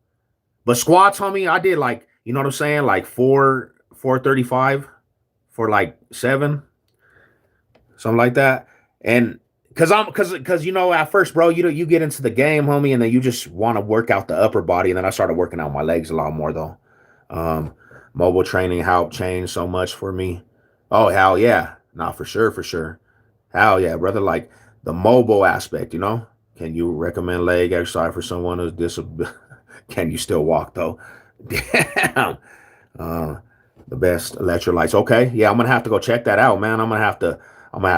But squats, homie, I did like, you know what I'm saying? Like 435 for like 7, something like that. And because at first, bro, you get into the game, homie, and then you just want to work out the upper body. And then I started working out my legs a lot more though. Mobile training helped change so much for me. Oh, hell yeah. Nah, for sure, for sure. Hell yeah, brother. Like the mobile aspect, Can you recommend leg exercise for someone who's disabled? Can you still walk though? Damn. The best electrolytes. Okay. Yeah, I'm gonna have to go check that out, man. I'm gonna have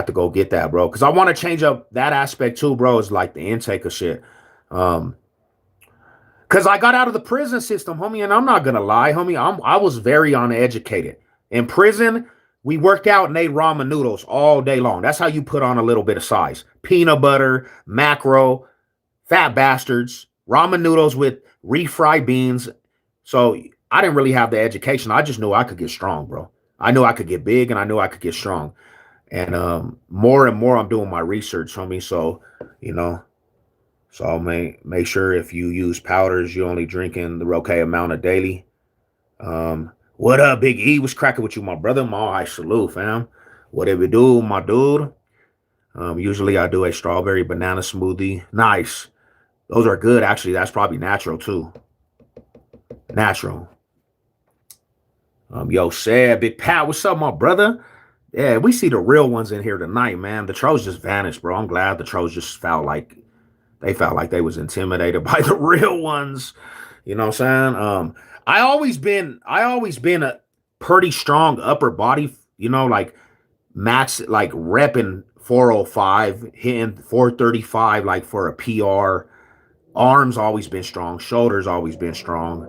to go get that, bro. Cause I want to change up that aspect too, bro. Is like the intake of shit. Cause I got out of the prison system, homie, and I'm not gonna lie, homie. I was very uneducated. In prison, we worked out and ate ramen noodles all day long. That's how you put on a little bit of size. Peanut butter, macro, fat bastards, ramen noodles with refried beans. So I didn't really have the education. I just knew I could get strong, bro. I knew I could get big, and I knew I could get strong. And more and more I'm doing my research, homie. So, so I'll make sure if you use powders, you only drinking the okay amount of daily. What up, Big E? What's cracking with you, my brother? I salute, fam. Whatever do, my dude. Usually I do a strawberry banana smoothie. Nice. Those are good, actually. That's probably natural, too. Natural. Yo, Sad, Big Pat, what's up, my brother? Yeah, we see the real ones in here tonight, man. The trolls just vanished, bro. I'm glad the trolls just felt like they was intimidated by the real ones. You know what I'm saying? I always been a pretty strong upper body, like max, like repping 405, hitting 435, like for a PR. Arms always been strong. Shoulders always been strong.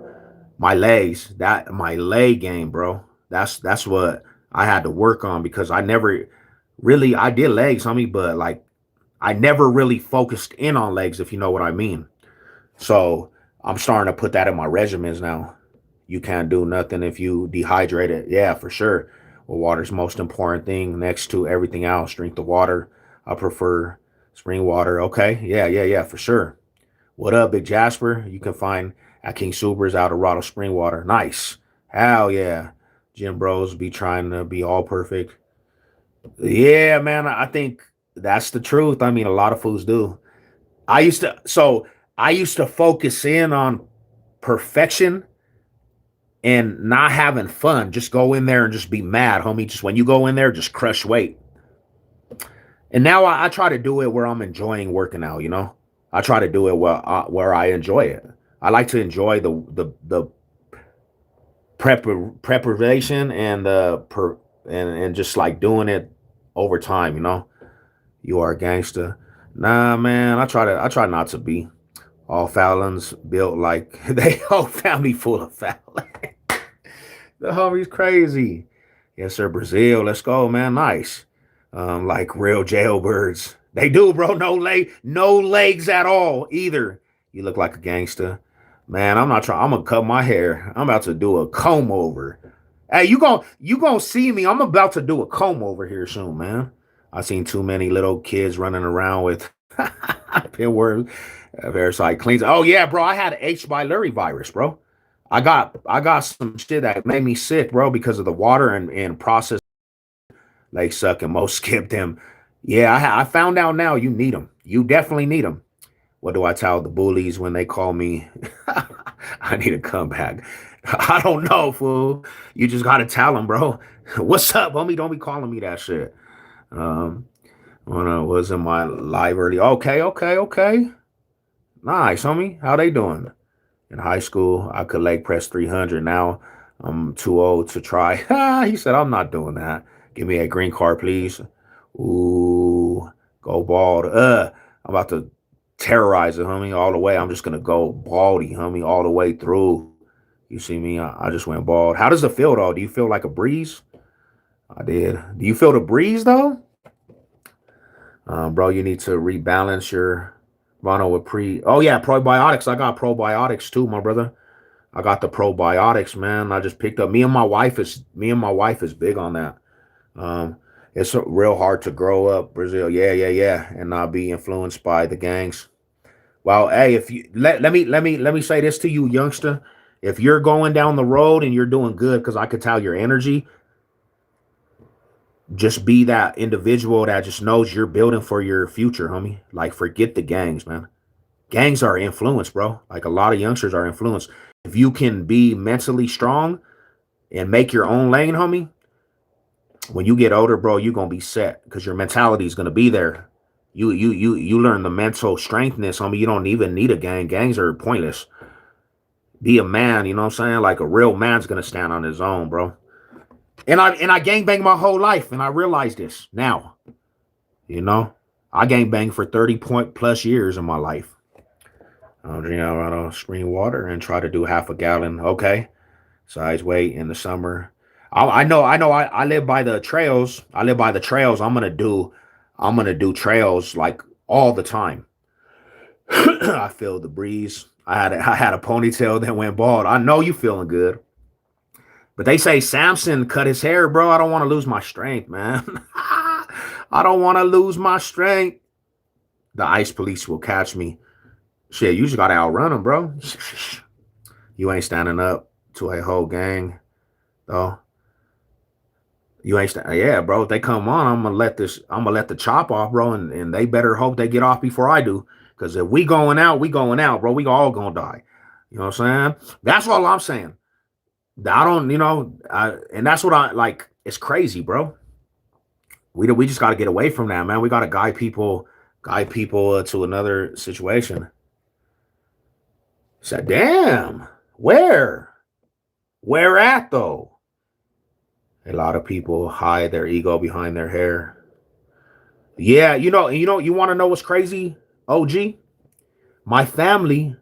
My legs, my leg game, bro. That's what I had to work on, because I never really, I did legs, homie, but like I never really focused in on legs, if you know what I mean. So I'm starting to put that in my regimens now. You can't do nothing if you dehydrated. Yeah, for sure. Well, water's most important thing next to everything else. Drink the water. I prefer spring water. Okay. Yeah, for sure. What up, Big Jasper? You can find at King Super's out of Rotto Spring Water. Nice. Hell yeah. Gym bros be trying to be all perfect. Yeah, man. I think that's the truth. I mean, a lot of fools do. I used to focus in on perfection and not having fun. Just go in there and just be mad, homie. Just when you go in there, just crush weight. And now I try to do it where I'm enjoying working out. You know, I try to do it where I enjoy it. I like to enjoy the preparation and and just like doing it over time. You know, you are a gangster. Nah, man, I try not to be. All Fallons built like they whole family full of Fallon. The homie's crazy. Yes, sir. Brazil. Let's go, man. Nice. Like real jailbirds. They do, bro. No legs at all either. You look like a gangster. Man, I'm not trying. I'm gonna cut my hair. I'm about to do a comb over. Hey, you gonna see me. I'm about to do a comb over here soon, man. I seen too many little kids running around with pinworms, parasite cleans. Oh yeah, bro. I had H. pylori virus, bro. I got some shit that made me sick, bro, because of the water and processed leg suck and most skip them. Yeah, I found out now you need them. You definitely need them. What do I tell the bullies when they call me? I need a comeback. I don't know, fool. You just gotta tell them, bro. What's up, homie? Don't be calling me that shit. Um, when I was in my live early. Okay, okay, okay. Nice, homie. How they doing? In high school, I could leg press 300. Now I'm too old to try. He said, I'm not doing that. Give me a green card, please. Ooh, go bald. I'm about to terrorize it, homie, all the way. I'm just going to go baldy, homie, all the way through. You see me? I just went bald. How does it feel, though? Do you feel like a breeze? I did. Do you feel the breeze, though? Bro, you need to rebalance your mono with pre. Oh, yeah, probiotics. I got probiotics, too, my brother. I got the probiotics, man. I just picked up. Me and my wife is big on that. Um, it's real hard to grow up Brazil. Yeah, yeah, yeah, and not be influenced by the gangs. Well, hey, if you let me say this to you, youngster. If you're going down the road and you're doing good, because I could tell your energy, just be that individual that just knows you're building for your future, homie. Like, forget the gangs, man. Gangs are influenced, bro. Like a lot of youngsters are influenced. If you can be mentally strong and make your own lane, homie, when you get older, bro, you're gonna be set because your mentality is gonna be there. You learn the mental strengthness, homie. You don't even need a gang. Gangs are pointless. Be a man, you know what I'm saying? Like a real man's gonna stand on his own, bro. And I gang bang my whole life, and I realize this now. You know, I gang bang for 30 point plus years in my life. I'll drink out of spring water and try to do half a gallon. Okay, size weight in the summer. I live by the trails. I live by the trails. I'm gonna do trails like all the time. I feel the breeze. I had a ponytail that went bald. I know you feeling good. But they say Samson cut his hair, bro. I don't want to lose my strength, man. I don't want to lose my strength. The ICE police will catch me. Shit, you just gotta outrun them, bro. You ain't standing up to a whole gang, though. You ain't yeah, bro. If they come on, I'm gonna let the chop off, bro, and they better hope they get off before I do. Cause if we going out, bro. We all gonna die. You know what I'm saying? That's all I'm saying. I don't, and that's what I like. It's crazy, bro. We just gotta get away from that, man. We gotta guide people to another situation. Said, damn, where at though? A lot of people hide their ego behind their hair. Yeah, you want to know what's crazy? OG, my family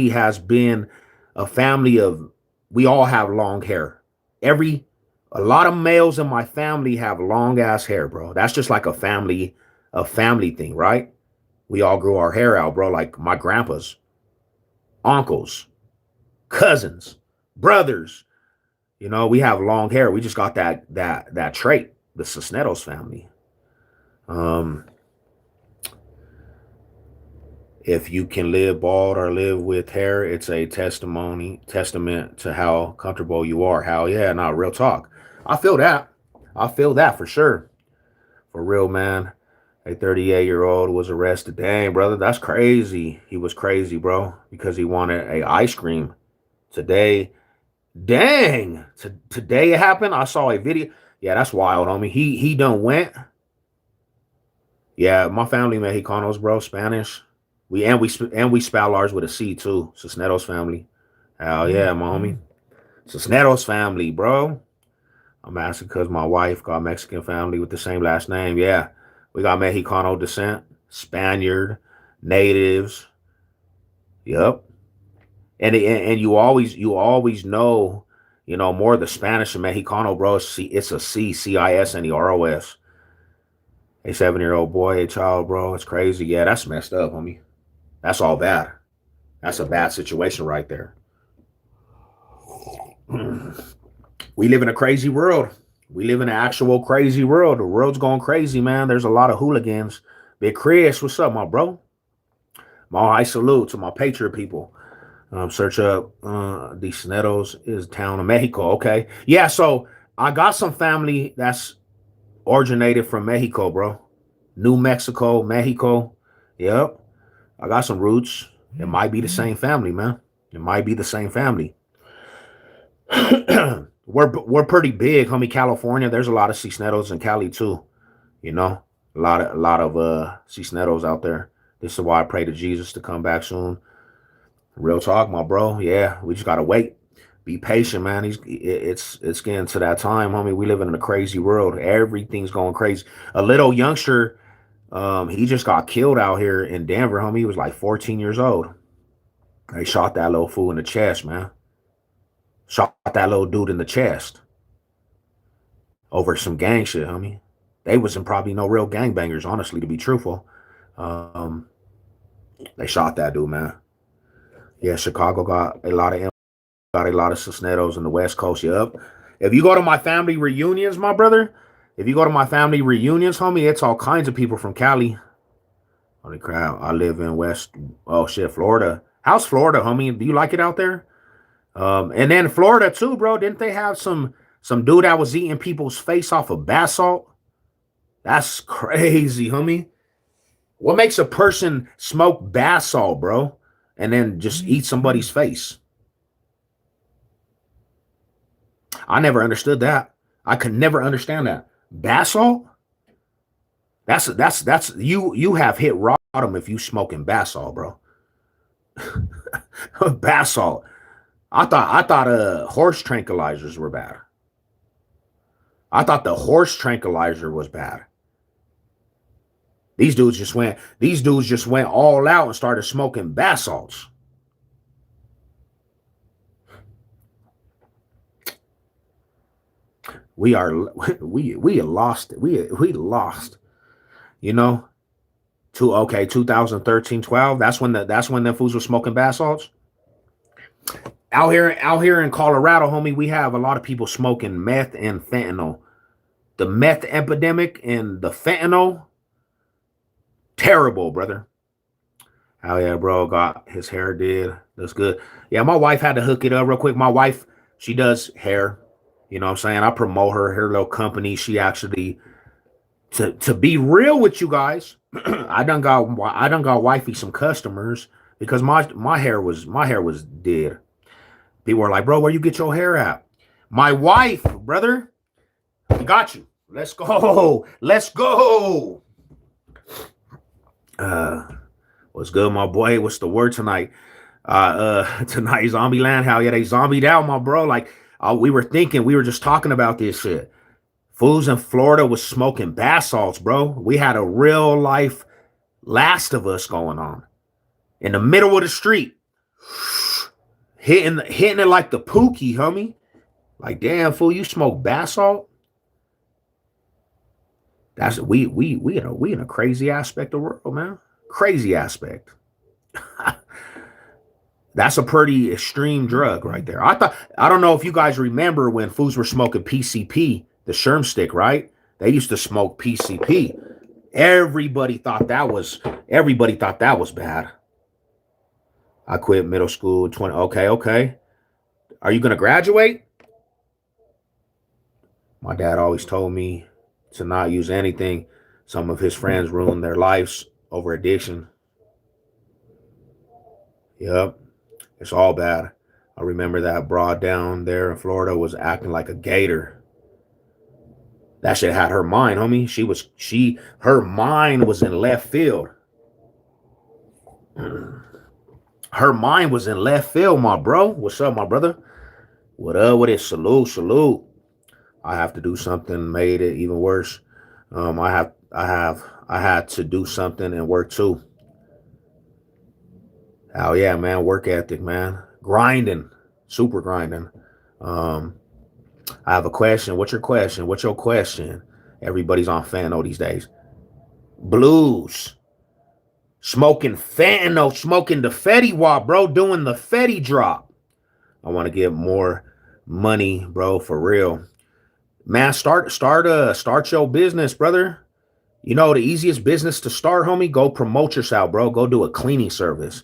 has been a family of we all have long hair. Every A lot of males in my family have long ass hair, bro. That's just like a family thing, right? We all grew our hair out, bro. Like my grandpas, uncles, cousins, brothers. We have long hair. We just got that trait, the Cisneros family. Um, if you can live bald or live with hair, it's a testament to how comfortable you are. How yeah, not real talk. I feel that. I feel that for sure. For real, man. A 38-year-old was arrested. Dang, brother, that's crazy. He was crazy, bro, because he wanted a ice cream today. Dang, today it happened. I saw a video. Yeah, that's wild, homie. He done went. Yeah, my family Mexicanos, bro, Spanish. We spell ours with a C too. Cisneros family. Hell yeah, my homie. Cisneros family, bro. I'm asking because my wife got Mexican family with the same last name. Yeah, we got Mexicano descent, Spaniard, natives. Yep. And you always know, more of the Spanish and Mexicano, bro. It's a C, CISNEROS. A 7-year-old boy, a child, bro. It's crazy. Yeah, that's messed up, homie. That's all bad. That's a bad situation right there. We live in a crazy world. We live in an actual crazy world. The world's going crazy, man. There's a lot of hooligans. Big Chris, what's up, my bro? My high salute to my Patriot people. Search up the Snedos is town of Mexico. Okay. Yeah, so I got some family that's originated from Mexico, bro. New Mexico, Mexico. Yep. I got some roots. It might be the same family, man. It might be the same family. we're pretty big, homie. California. There's a lot of Cisneros in Cali too. You know, a lot of Cisneros out there. This is why I pray to Jesus to come back soon. Real talk, my bro. Yeah, we just gotta wait. Be patient, man. It's getting to that time, homie. We live in a crazy world. Everything's going crazy. A little youngster, he just got killed out here in Denver, homie. He was like 14 years old. They shot that little fool in the chest, man. Shot that little dude in the chest over some gang shit, homie. They wasn't probably no real gangbangers, honestly, to be truthful. Um, they shot that dude, man. Yeah, Chicago got a lot of Cisneros in the West Coast. Yep. If you go to my family reunions, my brother, if you go to my family reunions, homie, it's all kinds of people from Cali. Holy crap. I live in Florida. How's Florida, homie? Do you like it out there? And then Florida too, bro. Didn't they have some dude that was eating people's face off of bath salt? That's crazy, homie. What makes a person smoke bath salt, bro, and then just eat somebody's face? I never understood that. I could never understand that. Bath salt? That's you have hit rock bottom if you smoking bath salt, bro. Bath salt. I thought horse tranquilizers were bad. I thought the horse tranquilizer was bad. These dudes just went all out and started smoking bath salts. We lost. We lost. You know, 2013, 12. That's when the fools were smoking bath salts. Out here in Colorado, homie, we have a lot of people smoking meth and fentanyl. The meth epidemic and the fentanyl, terrible, brother. Oh yeah, bro, got his hair did. That's good. Yeah, my wife had to hook it up real quick. My wife, she does hair. You know what I'm saying? I promote her little company. She actually, to be real with you guys, I done got wifey some customers because my hair was dead. People were like, bro, where you get your hair at? My wife, brother, I got you. Let's go. Let's go. What's good, my boy? What's the word tonight? Tonight, Zombie Land. How yeah, they zombied out, my bro. Like we were just talking about this shit. Fools in Florida was smoking bath salts, bro. We had a real life Last of Us going on in the middle of the street, hitting it like the Pookie, homie. Like, damn, fool, you smoke bath salt? That's we in a crazy aspect of the world, man. Crazy aspect. That's a pretty extreme drug right there. I don't know if you guys remember when fools were smoking PCP, the Sherm stick, right? They used to smoke PCP. Everybody thought that was bad. I quit middle school 20. Okay. Are you gonna graduate? My dad always told me to not use anything. Some of his friends ruined their lives over addiction. Yep. It's all bad. I remember that broad down there in Florida was acting like a gator. That shit had her mind, homie. Her mind was in left field. Her mind was in left field, my bro. What's up, my brother? What up with it? Salute, salute. I have to do something, made it even worse. I had to do something and work too. Oh yeah, man, work ethic, man. Grinding, super grinding. Um, I have a question. What's your question? What's your question? Everybody's on fentanyl these days. Blues. Smoking fentanyl, smoking the Fetty Wap, bro, doing the Fetty drop. I want to get more money, bro, for real. Man, start your business, brother. You know the easiest business to start, homie? Go promote yourself, bro. Go do a cleaning service.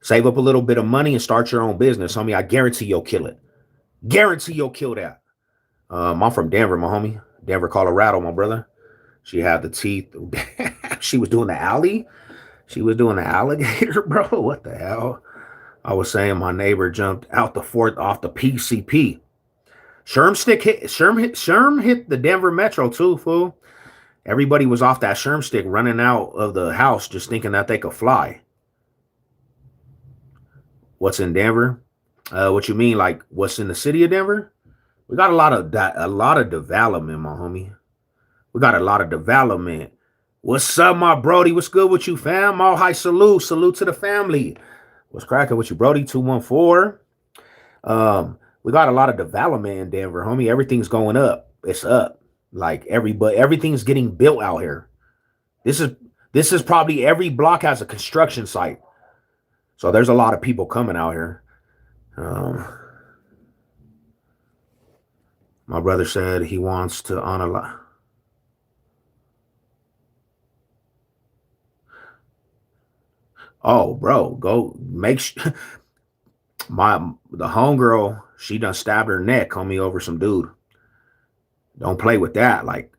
Save up a little bit of money and start your own business, homie. I guarantee you'll kill it. Guarantee you'll kill that. I'm from Denver, my homie. Denver, Colorado, my brother. She had the teeth. She was doing the alley. She was doing the alligator, bro. What the hell? I was saying my neighbor jumped out the fourth off the PCP. Sherm hit the Denver Metro too, fool. Everybody was off that Sherm stick running out of the house just thinking that they could fly. What's in Denver? What you mean, like what's in the city of Denver? We got a lot of development, my homie. We got a lot of development. What's up, my Brody? What's good with you, fam? All high salute. Salute to the family. What's cracking with you, Brody? 214. We got a lot of development in Denver, homie. Everything's going up. It's up. Like everything's getting built out here. This is probably every block has a construction site. So there's a lot of people coming out here. My brother said he wants to honor. Oh, bro, go make the homegirl, she done stabbed her neck, homie, over some dude. Don't play with that. Like,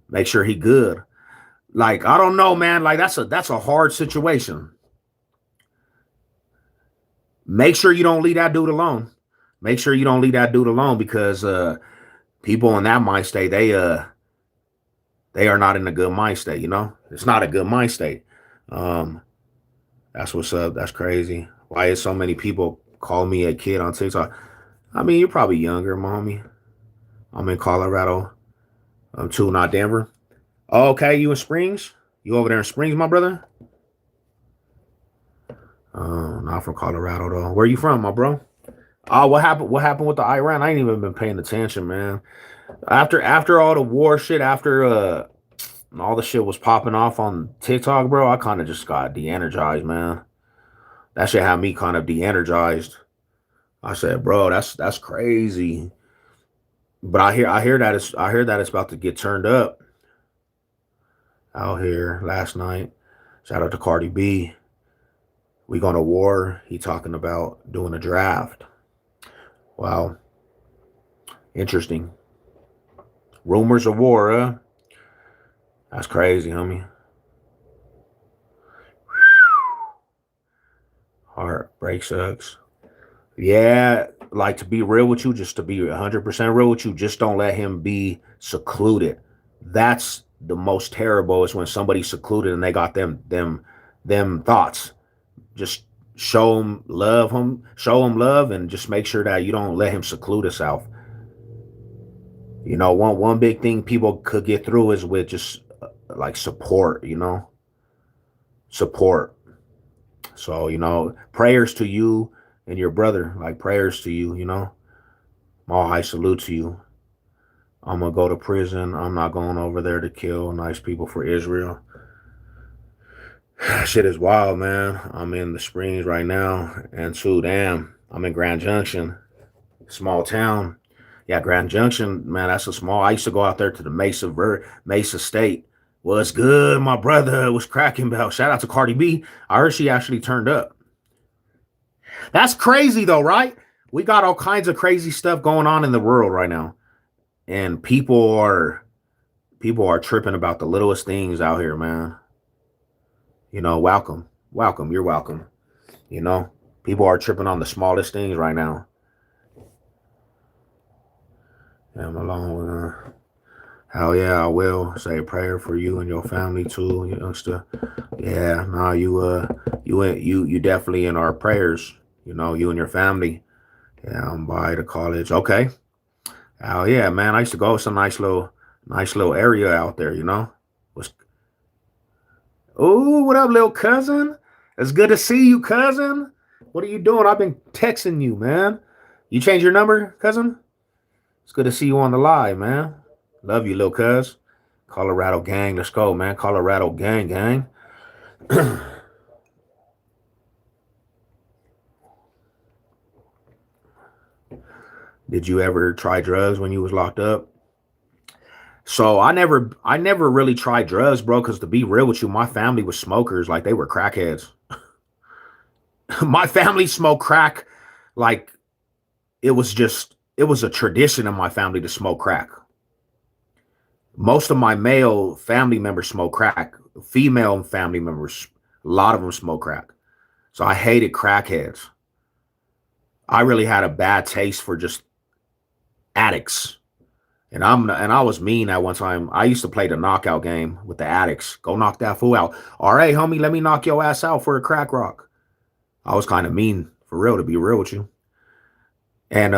make sure he good. Like, I don't know, man. Like, that's a hard situation. Make sure you don't leave that dude alone. Make sure you don't leave that dude alone because people in that mind state, they are not in a good mind state, you know? It's not a good mind state. That's what's up. That's crazy. Why is so many people call me a kid on TikTok? I mean, you're probably younger, mommy. I'm in Colorado. I'm too, not Denver. Oh, okay, you in Springs? You over there in Springs, my brother? Not from Colorado though. Where you from, my bro? Oh, what happened? What happened with the Iran? I ain't even been paying attention, man. After all the war shit, after all the shit was popping off on TikTok, bro, I kind of just got de-energized, man. That shit had me kind of de-energized. I said, bro, that's crazy. But I hear that it's about to get turned up out here last night. Shout out to Cardi B. We going to war. He talking about doing a draft. Wow. Interesting. Rumors of war, huh? That's crazy, homie. Heartbreak sucks. Yeah, like to be real with you, just to be 100% real with you, just don't let him be secluded. That's the most terrible is when somebody's secluded and they got them thoughts. Just show him love, and just make sure that you don't let him seclude himself. You know, one big thing people could get through is with just like support, you know, support. So, you know, prayers to you and your brother, like prayers to you, you know. All high salute to you. I'm gonna go to prison. I'm not going over there to kill nice people for Israel. Shit is wild, man. I'm in the Springs right now, and too, damn, I'm in Grand Junction, small town. Yeah, Grand Junction, man, that's a small. I used to go out there to the Mesa State. What's good, my brother? Was cracking bell. Shout out to Cardi B. I heard she actually turned up. That's crazy though, right? We got all kinds of crazy stuff going on in the world right now, and people are tripping about the littlest things out here, man. You know, welcome. You're welcome. You know, people are tripping on the smallest things right now. Yeah, I'm alone with Hell yeah, I will say a prayer for you and your family too, youngster. Yeah, nah, you definitely in our prayers. You and your family. Yeah, I'm by the college. Okay. Hell yeah, man. I used to go. It's a nice little area out there. Was Oh, what up, little cousin? It's good to see you, cousin. What are you doing? I've been texting you, man. You changed your number, cousin? It's good to see you on the live, man. Love you, little cuz. Colorado gang, let's go, man. Colorado gang, gang. Did you ever try drugs when you was locked up? So I never really tried drugs, bro. Because to be real with you, my family was smokers, like they were crackheads. My family smoked crack, like it was a tradition in my family to smoke crack. Most of my male family members smoke crack. Female family members, a lot of them smoke crack. So I hated crackheads. I really had a bad taste for just addicts. And I was mean at one time. I used to play the knockout game with the addicts. Go knock that fool out. All right, homie, let me knock your ass out for a crack rock. I was kind of mean for real, to be real with you. And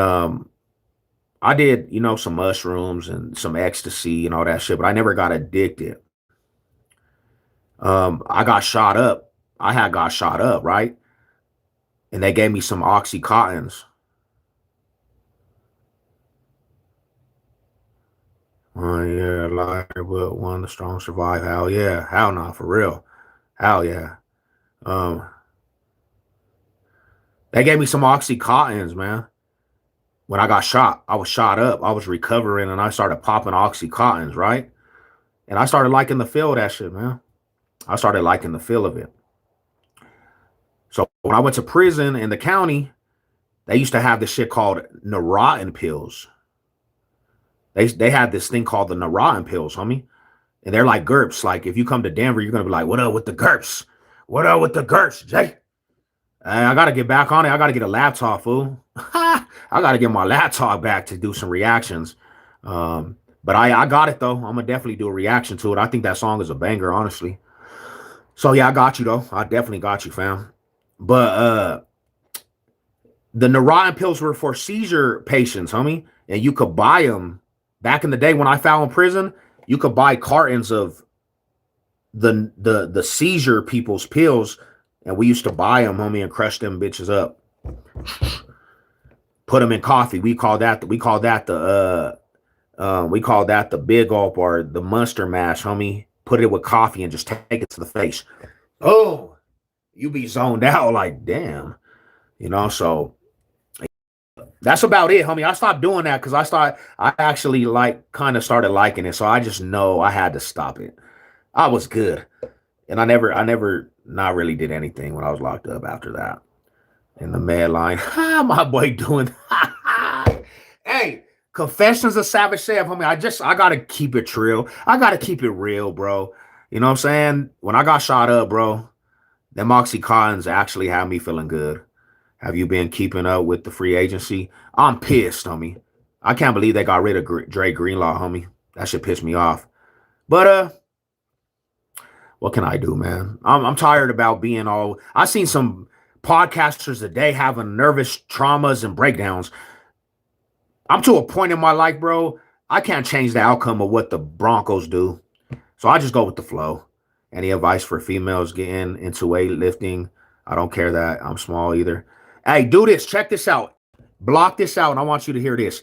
I did, some mushrooms and some ecstasy and all that shit, but I never got addicted. I got shot up. I had got shot up, right? And they gave me some oxycontins. Oh yeah, liar, but one the strong survive. Hell yeah, hell no, for real, hell yeah. Um, they gave me some oxycontins, man. When I got shot, I was shot up. I was recovering, and I started popping oxycontins, right? And I started liking the feel of that shit, man. I started liking the feel of it. So when I went to prison in the county, they used to have this shit called Neurontin pills. They had this thing called the Neurontin pills, homie. And they're like GURPS. Like if you come to Denver, you're gonna be like, "What up with the GURPS? What up with the GURPS, Jay?" I gotta get back on it. I gotta get a laptop, fool. I gotta get my laptop back to do some reactions. But I got it though. I'm gonna definitely do a reaction to it. I think that song is a banger, honestly. So yeah, I got you though. I definitely got you, fam. But the Neurontin pills were for seizure patients, homie, and you could buy them. Back in the day when I found in prison, you could buy cartons of the seizure people's pills, and we used to buy them, homie, and crush them bitches up. Put them in coffee. We call that the big gulp or the monster mash, homie. Put it with coffee and just take it to the face. Oh, you be zoned out like damn, So that's about it, homie. I stopped doing that because I actually like kind of started liking it. So I just know I had to stop it. I was good. And I never not really did anything when I was locked up after that. In the med line, my boy doing hey, confessions of Savage Chef, homie. I gotta keep it real. I gotta keep it real, bro. You know what I'm saying? When I got shot up, bro, them Oxycontins actually had me feeling good. Have you been keeping up with the free agency? I'm pissed, homie. I can't believe they got rid of Dre Greenlaw, homie. That shit pissed me off. But what can I do, man? I'm tired about being all. I seen some podcasters today having nervous traumas and breakdowns. I'm to a point in my life, bro. I can't change the outcome of what the Broncos do, so I just go with the flow. Any advice for females getting into weightlifting? I don't care that I'm small either. Hey, do this. Check this out. Block this out, and I want you to hear this.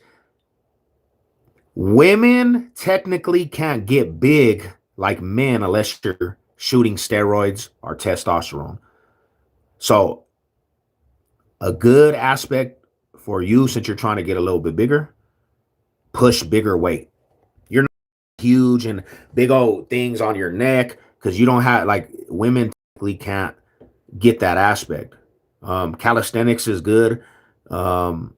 Women technically can't get big like men unless you're shooting steroids or testosterone. So a good aspect for you, since you're trying to get a little bit bigger, push bigger weight. You're not huge and big old things on your neck because you don't have, like, women technically can't get that aspect. Calisthenics is good. Weightlifting,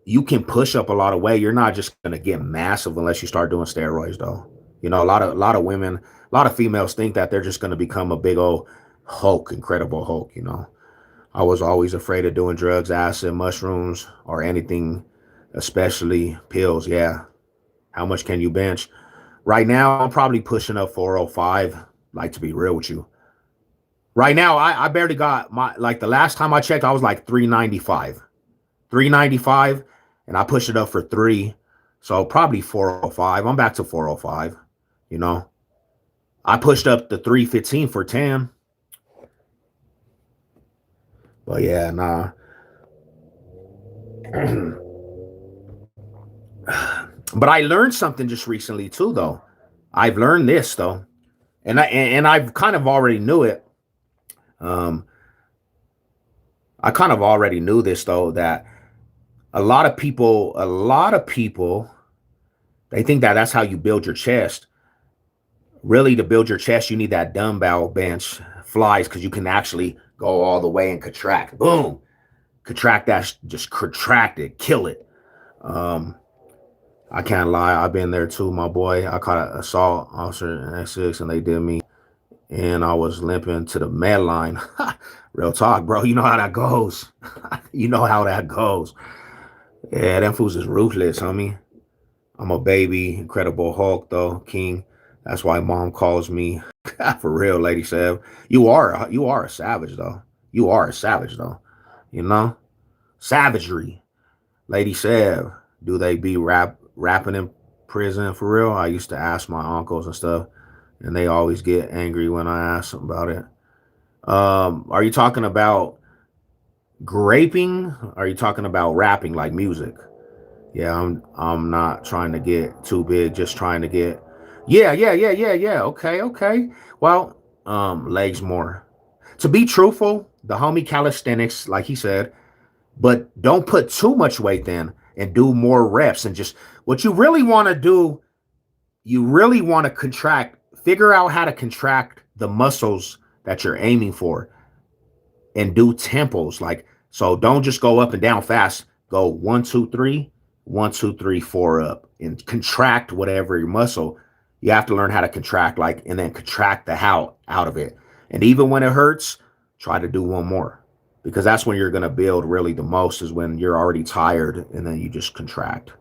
you can push up a lot of weight. You're not just gonna get massive unless you start doing steroids, though. A lot of women, a lot of females think that they're just gonna become a big old Hulk, incredible Hulk. I was always afraid of doing drugs, acid, mushrooms, or anything, especially pills. Yeah, How much can you bench? Right now, I'm probably pushing up 405. Like, to be real with you. Right now, I barely got my, like, the last time I checked, I was like 395. 395, and I pushed it up for 3. So probably 405. I'm back to 405, you know. I pushed up the 315 for 10. But yeah, nah. But I learned something just recently too, though. I've learned this though, and I've kind of already knew it. Um, I kind of already knew this though, that a lot of people, they think that that's how you build your chest. Really, to build your chest, you need that dumbbell bench flies, because you can actually go all the way and contract. Boom, contract that, just contract it, kill it. I can't lie, I've been there too, my boy. I caught an assault officer in X6, and they did me, and I was limping to the med line. Real talk, bro. You know how that goes. You know how that goes. Yeah, them fools is ruthless, homie. I'm a baby, Incredible Hulk, though, King. That's why mom calls me. For real, Lady Sev. You are a savage, though. You are a savage, though. You know? Savagery. Lady Sev, do they be rapping in prison for real? I used to ask my uncles and stuff, and they always get angry when I ask them about it. Are you talking about graping? Are you talking about rapping like music? Yeah, I'm not trying to get too big, just trying to get. Yeah. Okay. Well, legs more. To be truthful, the homie calisthenics, like he said, but don't put too much weight then, and do more reps, and just what you really want to do, you really want to contract, figure out how to contract the muscles that you're aiming for, and do tempos. Like, so don't just go up and down fast. Go 1, 2, 3, 1, 2, 3, 4 up, and contract whatever your muscle. You have to learn how to contract, like, and then contract the how out of it. And even when it hurts, try to do one more, because that's when you're going to build really the most, is when you're already tired, and then you just contract.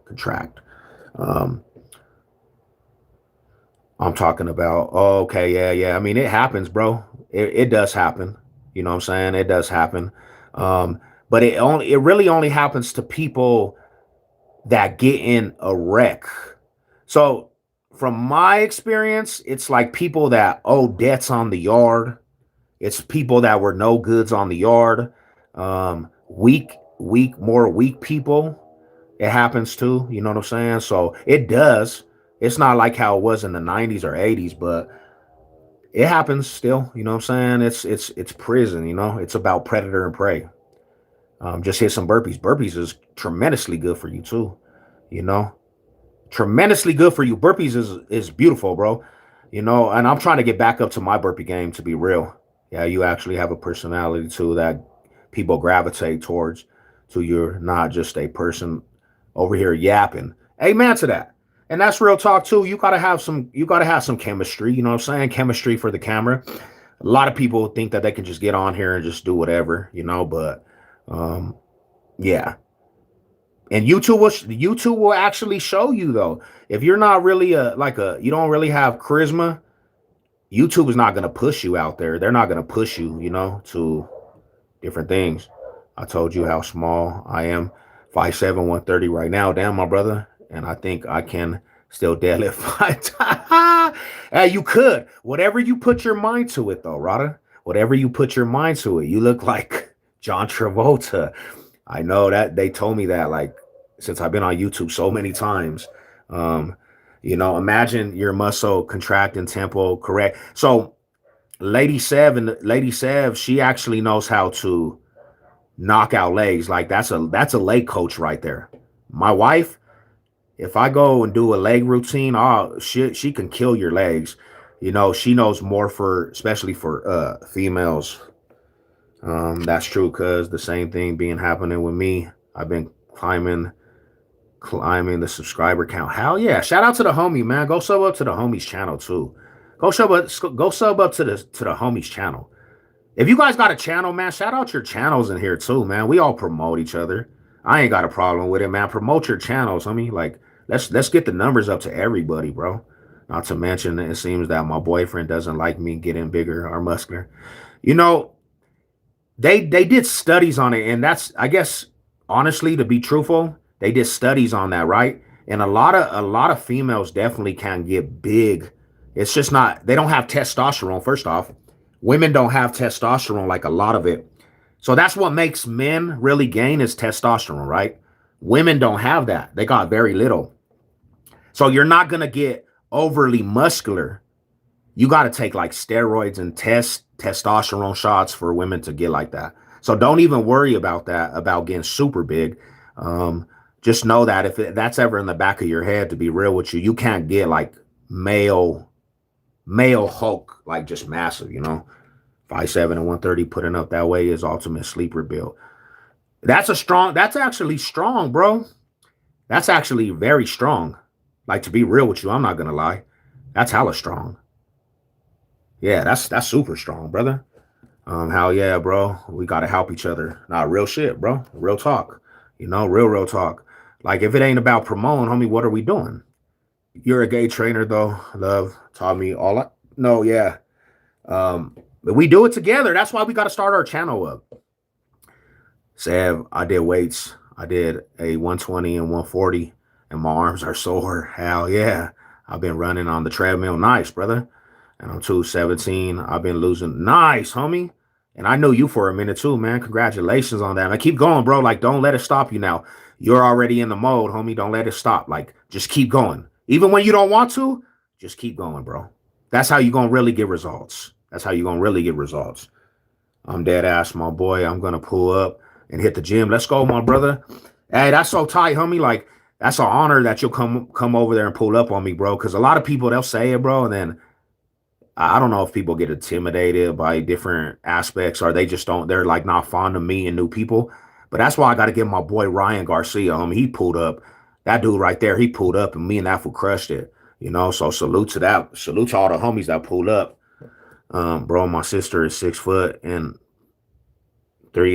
I'm talking about, oh, okay, yeah. I mean, it happens, bro. It does happen. You know what I'm saying? It does happen. But it really only happens to people that get in a wreck. So from my experience, it's like people that owe debts on the yard. It's people that were no goods on the yard. More weak people. It happens too. You know what I'm saying? So it does. It's not like how it was in the 90s or 80s, but it happens still. You know what I'm saying? It's prison. You know, it's about predator and prey. Just hit some burpees. Burpees is tremendously good for you too. You know, tremendously good for you. Burpees is beautiful, bro. You know, and I'm trying to get back up to my burpee game, to be real. Yeah, you actually have a personality too that people gravitate towards. So you're not just a person over here yapping. Amen to that. And that's real talk too. You gotta have some chemistry, you know what I'm saying? Chemistry for the camera. A lot of people think that they can just get on here and just do whatever, you know, but yeah. And YouTube will actually show you, though. If you're not really you don't really have charisma, YouTube is not gonna push you out there. They're not gonna push you, you know, to different things. I told you how small I am. 5'7", 130 right now. Damn, my brother. And I think I can still deadlift 5 times. Hey, you could. Whatever you put your mind to it, though, Rada. Whatever you put your mind to it. You look like John Travolta. I know that they told me that, like, since I've been on YouTube so many times. You know, imagine your muscle contracting tempo correct. So Lady Sev, she actually knows how to knock out legs. Like, that's a leg coach right there. My wife, if I go and do a leg routine, she can kill your legs. You know, she knows more especially for females. That's true, because the same thing being happening with me. I've been climbing the subscriber count. Hell yeah. Shout out to the homie, man. Go sub up to the homie's channel too. Go sub up to the homie's channel. If you guys got a channel, man, shout out your channels in here too, man. We all promote each other. I ain't got a problem with it, man. Promote your channels, homie. Like, Let's get the numbers up to everybody, bro. Not to mention, it seems that my boyfriend doesn't like me getting bigger or muscular. You know, they did studies on it, and that's, I guess, honestly, to be truthful, they did studies on that, right? And a lot of females definitely can get big. It's just not, they don't have testosterone. First off, women don't have testosterone, like a lot of it. So that's what makes men really gain is testosterone, right? Women don't have that. They got very little. So you're not gonna get overly muscular. You got to take like steroids and testosterone shots for women to get like that. So don't even worry about that, about getting super big. Um, just know that if that's ever in the back of your head, to be real with you, you can't get like male Hulk, like just massive, 5'7" and 130 putting up that way is ultimate sleeper build. That's actually strong, bro. That's actually very strong. Like, to be real with you, I'm not gonna lie. That's hella strong. Yeah, that's super strong, brother. Hell yeah, bro. We gotta help each other. Nah, real shit, bro. Real talk. Real talk. Like, if it ain't about promoting, homie, what are we doing? You're a gay trainer, though. Love taught me all I no, yeah. But we do it together. That's why we gotta start our channel up. Sav, I did weights. I did a 120 and 140, and my arms are sore. Hell yeah. I've been running on the treadmill. Nice, brother. And I'm 217. I've been losing. Nice, homie. And I knew you for a minute too, man. Congratulations on that. Man, keep going, bro. Like, don't let it stop you now. You're already in the mode, homie. Don't let it stop. Like, just keep going. Even when you don't want to, just keep going, bro. That's how you're going to really get results. That's how you're going to really get results. I'm dead ass, my boy. I'm going to pull up and hit the gym. Let's go, my brother. Hey, that's so tight, homie. Like, that's an honor that you'll come over there and pull up on me, bro. Because a lot of people, they'll say it, bro, and then I don't know if people get intimidated by different aspects or they just don't, they're like not fond of me and new people. But that's why I got to give my boy Ryan Garcia, homie. He pulled up. That dude right there, he pulled up and me and that fool crushed it. So salute to that. Salute to all the homies that pulled up. Bro, my sister is 6'3" in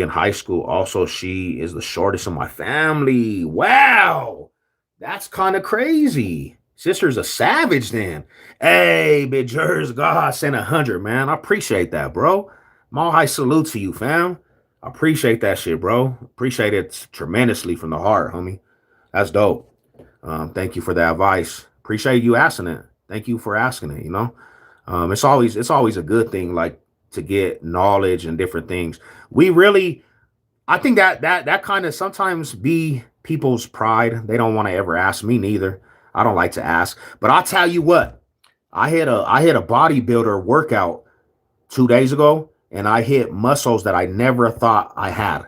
high school. Also, she is the shortest in my family. Wow. That's kind of crazy. Sister's a savage then. Hey, Big Jers, God sent 100, man. I appreciate that, bro. My high salute to you, fam. I appreciate that shit, bro. Appreciate it tremendously from the heart, homie. That's dope. Thank you for the advice. Appreciate you asking it. Thank you for asking it, It's always a good thing, like, to get knowledge and different things. I think that kind of sometimes be people's pride. They don't want to ever ask me neither. I don't like to ask, but I'll tell you what, I hit a bodybuilder workout 2 days ago, and I hit muscles that I never thought I had.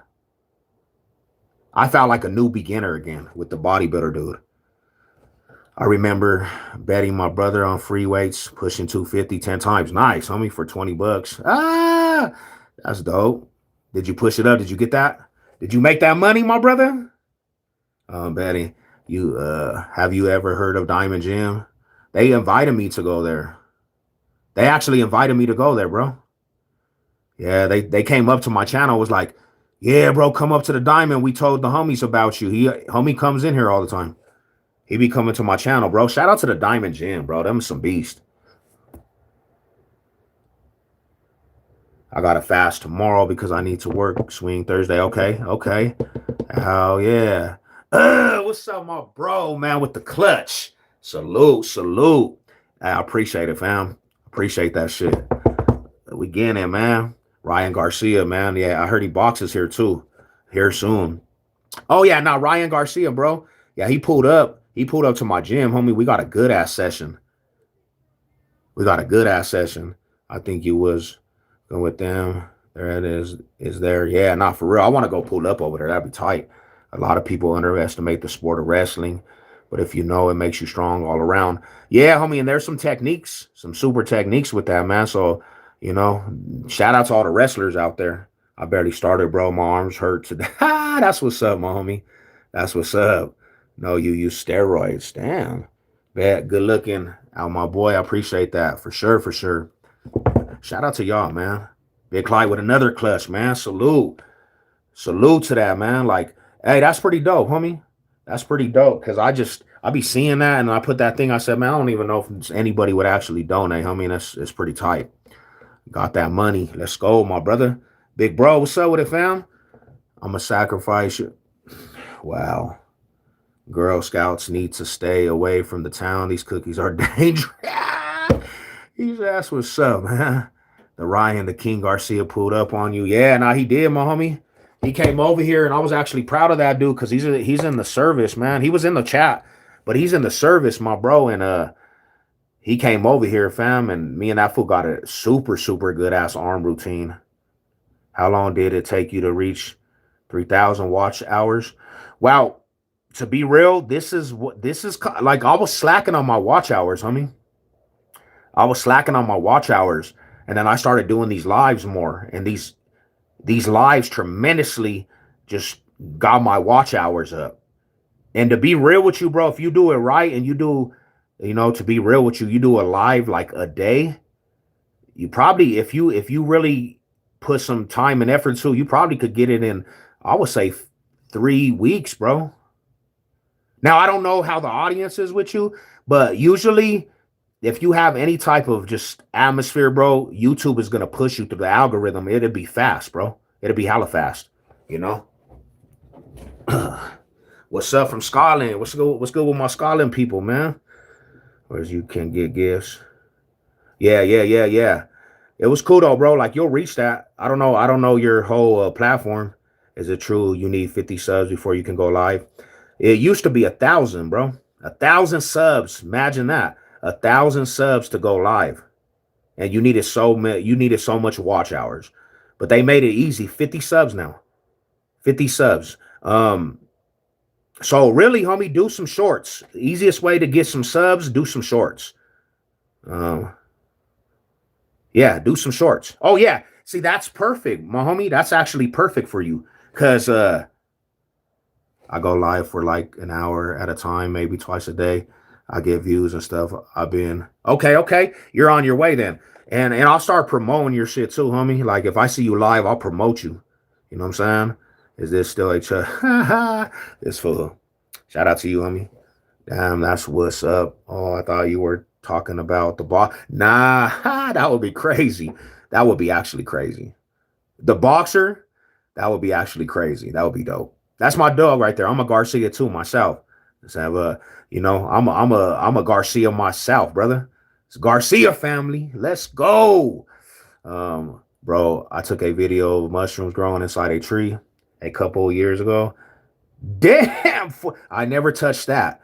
I felt like a new beginner again with the bodybuilder dude. I remember betting my brother on free weights, pushing 250 10 times. Nice, homie, for 20 bucks. Ah, that's dope. Did you push it up? Did you get that? Did you make that money, my brother? Betty, have you ever heard of Diamond Gym? They invited me to go there. They actually invited me to go there, bro. Yeah, they came up to my channel, was like, yeah, bro, come up to the Diamond. We told the homies about you. Homie comes in here all the time. He be coming to my channel, bro. Shout out to the Diamond Gym, bro. Them some beast. I got to fast tomorrow because I need to work. Swing Thursday. Okay. Hell yeah. What's up, my bro, man, with the clutch? Salute. I appreciate it, fam. Appreciate that shit. We getting it, man. Ryan Garcia, man. Yeah, I heard he boxes here too. Here soon. Oh, yeah, now Ryan Garcia, bro. Yeah, he pulled up. He pulled up to my gym, homie. We got a good-ass session. I think you was going with them. There it is there. Yeah, not for real. I want to go pull up over there. That'd be tight. A lot of people underestimate the sport of wrestling, but if you know, it makes you strong all around. Yeah, homie, and there's some techniques, some super techniques with that, man. So, shout out to all the wrestlers out there. I barely started, bro. My arms hurt today. That's what's up, my homie. That's what's up. No, you use steroids. Damn. Bad, good looking out, my boy. I appreciate that. For sure. Shout out to y'all, man. Big Clyde with another clutch, man. Salute to that, man. Like, hey, that's pretty dope, homie. That's pretty dope. Cause I I be seeing that, and I put that thing. I said, man, I don't even know if anybody would actually donate. I mean, it's pretty tight. Got that money. Let's go, my brother. Big bro, what's up with it, fam? I'm a sacrifice you. Wow. Girl Scouts need to stay away from the town. These cookies are dangerous. He's asked what's up, man. The Ryan, the King Garcia pulled up on you. Yeah, nah, he did, my homie. He came over here, and I was actually proud of that dude because he's in the service, man. He was in the chat, but he's in the service, my bro. And he came over here, fam, and me and that fool got a super, super good ass arm routine. How long did it take you to reach 3,000 watch hours? Wow. To be real, this is like I was slacking on my watch hours, homie. I was slacking on my watch hours, and then I started doing these lives more, and these lives tremendously just got my watch hours up. And to be real with you, bro, if you do it right and you do, to be real with you, you do a live like a day, you probably, if you really put some time and effort to, you probably could get it in, I would say 3 weeks, bro. Now, I don't know how the audience is with you, but usually if you have any type of just atmosphere, bro, YouTube is going to push you through the algorithm. It'll be fast, bro. It'll be hella fast, What's up from Scotland? What's good with my Scotland people, man? Whereas you can get gifts. Yeah. It was cool though, bro. Like you'll reach that. I don't know your whole platform. Is it true you need 50 subs before you can go live? It used to be 1,000, bro. 1,000 subs. Imagine that. 1,000 subs to go live. And you needed so much watch hours. But they made it easy. 50 subs now. 50 subs. So really, homie, do some shorts. The easiest way to get some subs, do some shorts. Yeah, do some shorts. Oh, yeah. See, that's perfect, my homie. That's actually perfect for you. Because I go live for like an hour at a time, maybe twice a day. I get views and stuff. I've been okay. You're on your way then. And I'll start promoting your shit too, homie. Like if I see you live, I'll promote you. You know what I'm saying? Is this still a this fool? Shout out to you, homie. Damn, that's what's up. Oh, I thought you were talking about the box. Nah, that would be crazy. That would be actually crazy. The boxer, that would be actually crazy. That would be dope. That's my dog right there. I'm a Garcia too myself. Let's have I'm a Garcia myself, brother. It's Garcia family. Let's go. Bro, I took a video of mushrooms growing inside a tree a couple of years ago. Damn, I never touched that.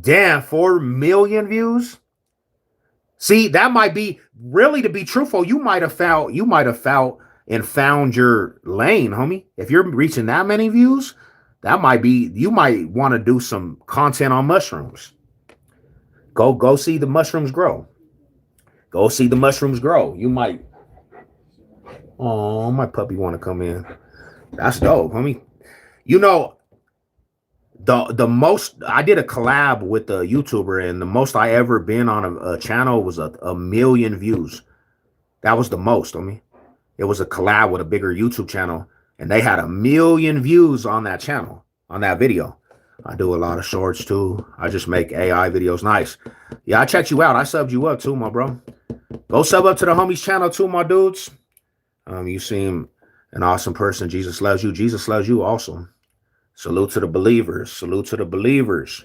Damn, 4 million views. See, that might be really, to be truthful, you might have found and found your lane, homie. If you're reaching that many views, that might be, you might want to do some content on mushrooms. Go see the mushrooms grow. Go see the mushrooms grow. You might. Oh, my puppy want to come in. That's dope, homie. The most, I did a collab with a YouTuber, and the most I ever been on a channel was a million views. That was the most, homie. It was a collab with a bigger YouTube channel, and they had 1 million views on that channel, on that video. I do a lot of shorts too. I just make AI videos. Nice. Yeah, I checked you out. I subbed you up too, my bro. Go sub up to the homies channel too, my dudes. You seem an awesome person. Jesus loves you. Jesus loves you also. Salute to the believers. Salute to the believers.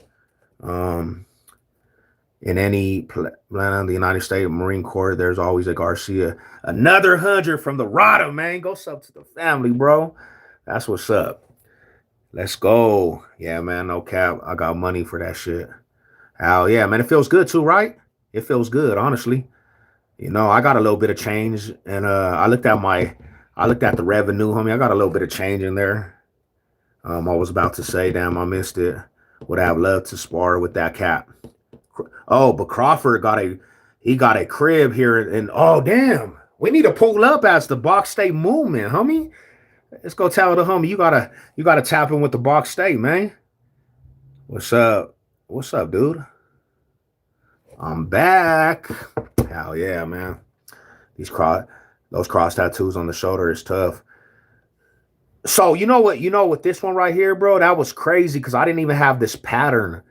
In any plan of the United States Marine Corps, there's always a Garcia. Another 100 from the Rada, man. Go sub to the family, bro. That's what's up. Let's go. Yeah, man, no cap. I got money for that shit. Hell yeah, man. It feels good too, right? It feels good, honestly. I got a little bit of change, and I looked at the revenue, homie. I got a little bit of change in there. I was about to say, damn, I missed it. Would have loved to spar with that cat. Oh, but Crawford got a crib here, and oh damn, we need to pull up as the box state movement, homie. Let's go tell the homie you gotta tap in with the box state, man. What's up? What's up, dude? I'm back. Hell yeah, man. Those cross tattoos on the shoulder is tough. So you know what? This one right here, bro, that was crazy because I didn't even have this pattern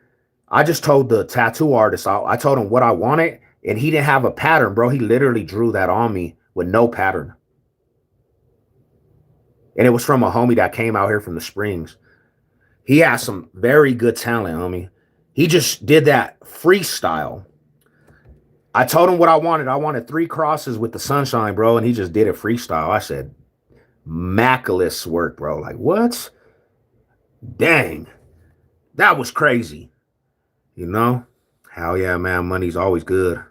I just told the tattoo artist, I told him what I wanted, and he didn't have a pattern, bro. He literally drew that on me with no pattern. And it was from a homie that came out here from the Springs. He has some very good talent, homie. He just did that freestyle. I told him what I wanted. I wanted 3 crosses with the sunshine, bro, and he just did it freestyle. I said, immaculate work, bro. Like, what? Dang. That was crazy. You know? Hell yeah, man. Money's always good.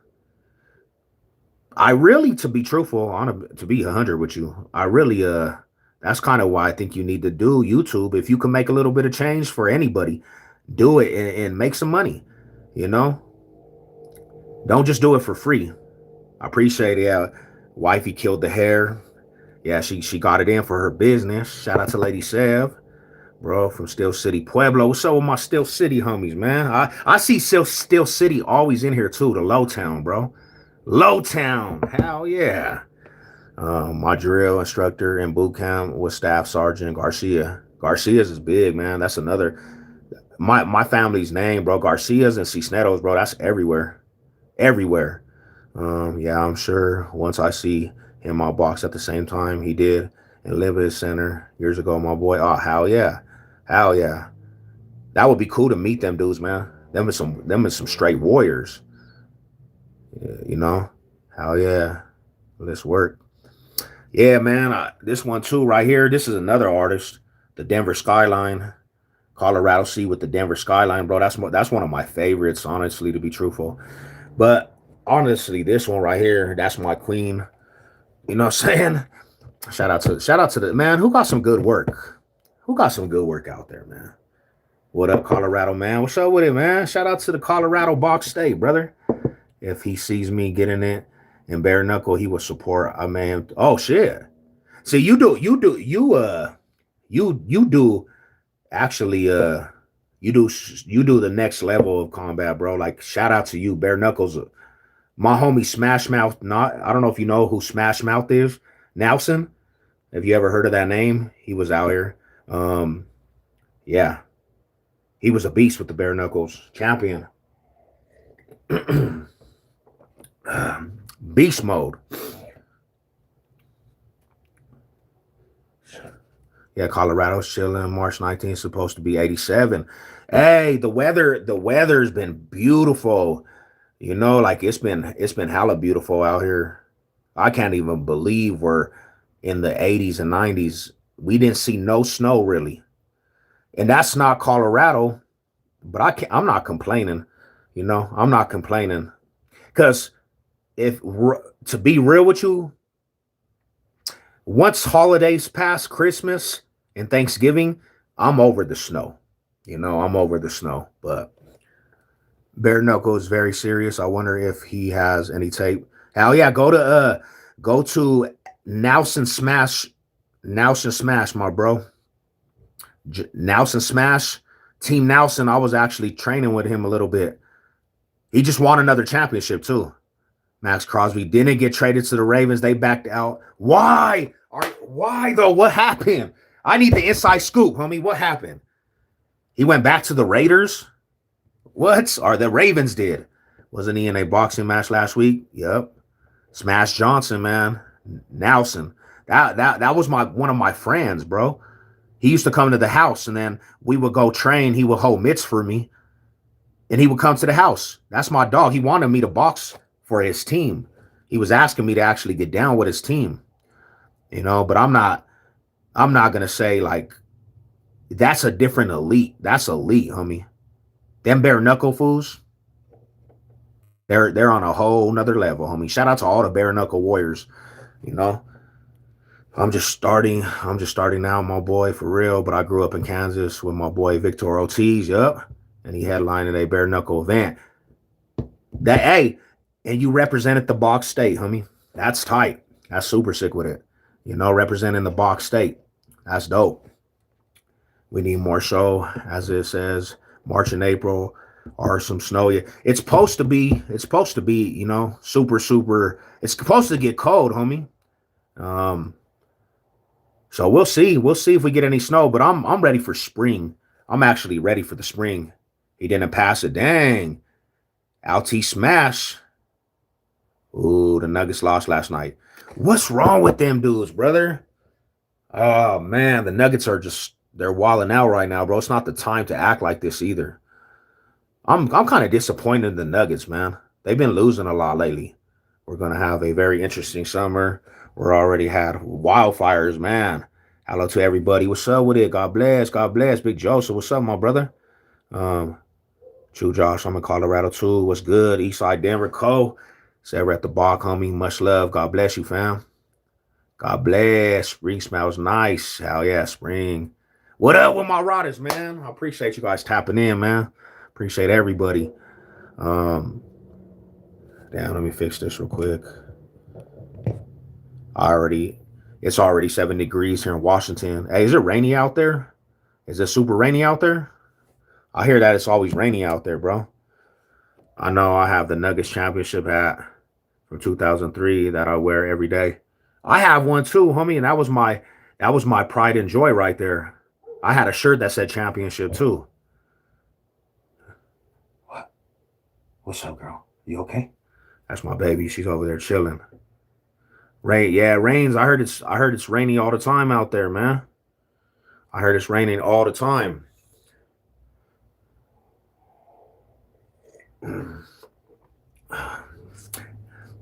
I really, to be truthful, to be 100 with you, I really, that's kind of why I think you need to do YouTube. If you can make a little bit of change for anybody, do it and make some money, you know? Don't just do it for free. I appreciate it. Yeah, wifey killed the hair. Yeah, she got it in for her business. Shout out to Lady Sev, bro, from Steel City, Pueblo. What's up with my Steel City homies, man? I see Steel City always in here too, the Low Town, bro. Low Town, hell yeah. My drill instructor in boot camp was Staff Sergeant Garcia. Garcia's is big, man. That's another, my family's name, bro. Garcia's and Cisneros, bro. That's everywhere. Everywhere. Yeah, I'm sure once I see him I'll box at the same time he did in Liberty Center years ago, my boy. Oh, hell yeah. Hell yeah. That would be cool to meet them dudes, man. Them is some straight warriors. Yeah, you know? Hell yeah. Let's work. Yeah, man. This one too right here. This is another artist, the Denver Skyline. Colorado Sea with the Denver Skyline, bro. That's one of my favorites, honestly, to be truthful. But honestly, this one right here, that's my queen. You know what I'm saying? Shout out to the man who got some good work. Who got some good work out there, man? What up, Colorado, man? What's up with it, man? Shout out to the Colorado Box State, brother. If he sees me getting it in bare knuckle, he will support. I mean, oh shit. See, you do actually you do the next level of combat, bro. Like, shout out to you, bare knuckles. My homie Smash Mouth, I don't know if you know who Smash Mouth is. Nelson, have you ever heard of that name? He was out here. Yeah. He was a beast with the bare knuckles. Champion. Beast mode. Yeah, Colorado's chilling. March 19th, supposed to be 87. Hey, the weather's been beautiful. You know, like it's been hella beautiful out here. I can't even believe we're in the 80s and 90s. We didn't see no snow really. And that's not Colorado, but I'm not complaining. You know, I'm not complaining. Because to be real with you, once holidays pass, Christmas and Thanksgiving, I'm over the snow. You know, I'm over the snow. But bare knuckle is very serious. I wonder if he has any tape. Hell yeah, go to Nelson Smash, my bro. Nelson Smash, Team Nelson. I was actually training with him a little bit. He just won another championship too. Max Crosby didn't get traded to the Ravens. They backed out. Why? Why though? What happened? I need the inside scoop, homie. What happened? He went back to the Raiders. What? Or the Ravens did. Wasn't he in a boxing match last week? Yep. Smash Johnson, man. Nelson. That was one of my friends, bro. He used to come to the house and then we would go train. He would hold mitts for me. And he would come to the house. That's my dog. He wanted me to box for his team. He was asking me to actually get down with his team. You know, but I'm not gonna say like that's a different elite. That's elite, homie. Them bare knuckle fools, they're on a whole nother level, homie. Shout out to all the bare knuckle warriors. You know, I'm just starting now, my boy, for real. But I grew up in Kansas with my boy Victor Ortiz. Yup. And he headlined a bare knuckle event. And you represented the box state, homie. That's tight. That's super sick with it. You know, representing the box state. That's dope. We need more show, as it says. March and April or some snow. It's supposed to be, you know, super. It's supposed to get cold, homie. So we'll see. We'll see if we get any snow. But I'm ready for spring. I'm actually ready for the spring. He didn't pass it. Dang. LT smash. Ooh, the Nuggets lost last night. What's wrong with them dudes, brother? Oh, man. The Nuggets are just, they're wilding out right now, bro. It's not the time to act like this either. I'm kind of disappointed in the Nuggets, man. They've been losing a lot lately. We're going to have a very interesting summer. We're already had wildfires, man. Hello to everybody. What's up with it? God bless. God bless. Big Joseph. What's up, my brother? True Josh. I'm in Colorado too. What's good? Eastside Denver. Cole. Said we're at the bar, homie. Much love. God bless you, fam. God bless. Spring smells nice. Hell yeah, spring. What up with my riders, man? I appreciate you guys tapping in, man. Appreciate everybody. Damn, let me fix this real quick. It's already 7 degrees here in Washington. Hey, is it rainy out there? Is it super rainy out there? I hear that it's always rainy out there, bro. I know I have the Nuggets championship hat from 2003 that I wear every day. I have one too, homie, and that was my pride and joy right there. I had a shirt that said championship too. What? What's up, girl? You okay? That's my baby. She's over there chilling. Rain, yeah, it rains. I heard it's rainy all the time out there, man. I heard it's raining all the time.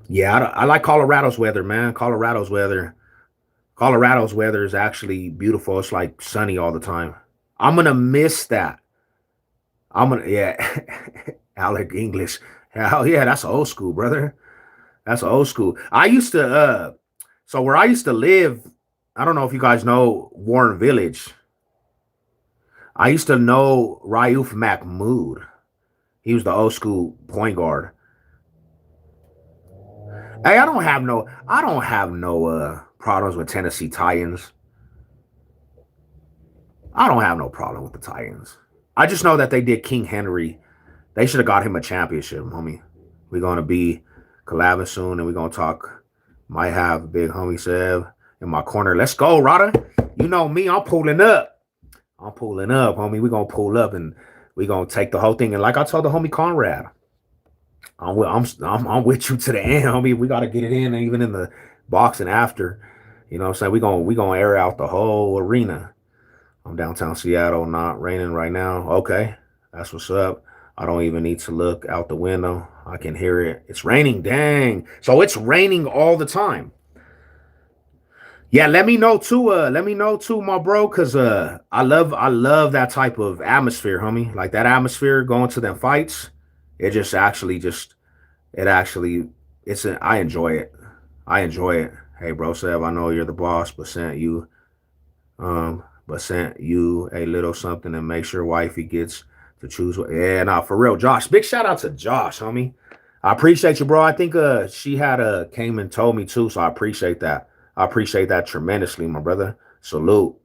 Yeah, I like Colorado's weather, man. Colorado's weather is actually beautiful. It's like sunny all the time. I'm gonna miss that. Yeah, Alec English. Hell yeah, that's old school, brother. That's old school. I used to so where I used to live, I don't know if you guys know Warren Village. I used to know Rauf Mahmoud. He was the old school point guard. Hey, I don't have no problems with Tennessee Titans. I don't have no problem with the Titans. I just know that they did King Henry. They should have got him a championship, homie. We're gonna be collabing soon, and we're gonna talk. Might have big homie Sev in my corner. Let's go, Rada. You know me, I'm pulling up. Homie. We're gonna pull up and we're gonna take the whole thing. And like I told the homie Conrad, I'm with you to the end, homie. We gotta get it in, even in the boxing after. You know what I'm saying? We gonna air out the whole arena. I'm downtown Seattle, not raining right now. Okay, that's what's up. I don't even need to look out the window. I can hear it. It's raining, dang. So it's raining all the time. Yeah, let me know too, my bro, because I love that type of atmosphere, homie. Like that atmosphere going to them fights. It just actually I enjoy it. I enjoy it. Hey, bro, Seb, I know you're the boss, but sent you a little something and make sure wifey gets to choose. Yeah, nah, for real, Josh. Big shout out to Josh, homie. I appreciate you, bro. I think she had came and told me too, so I appreciate that. I appreciate that tremendously, my brother. Salute.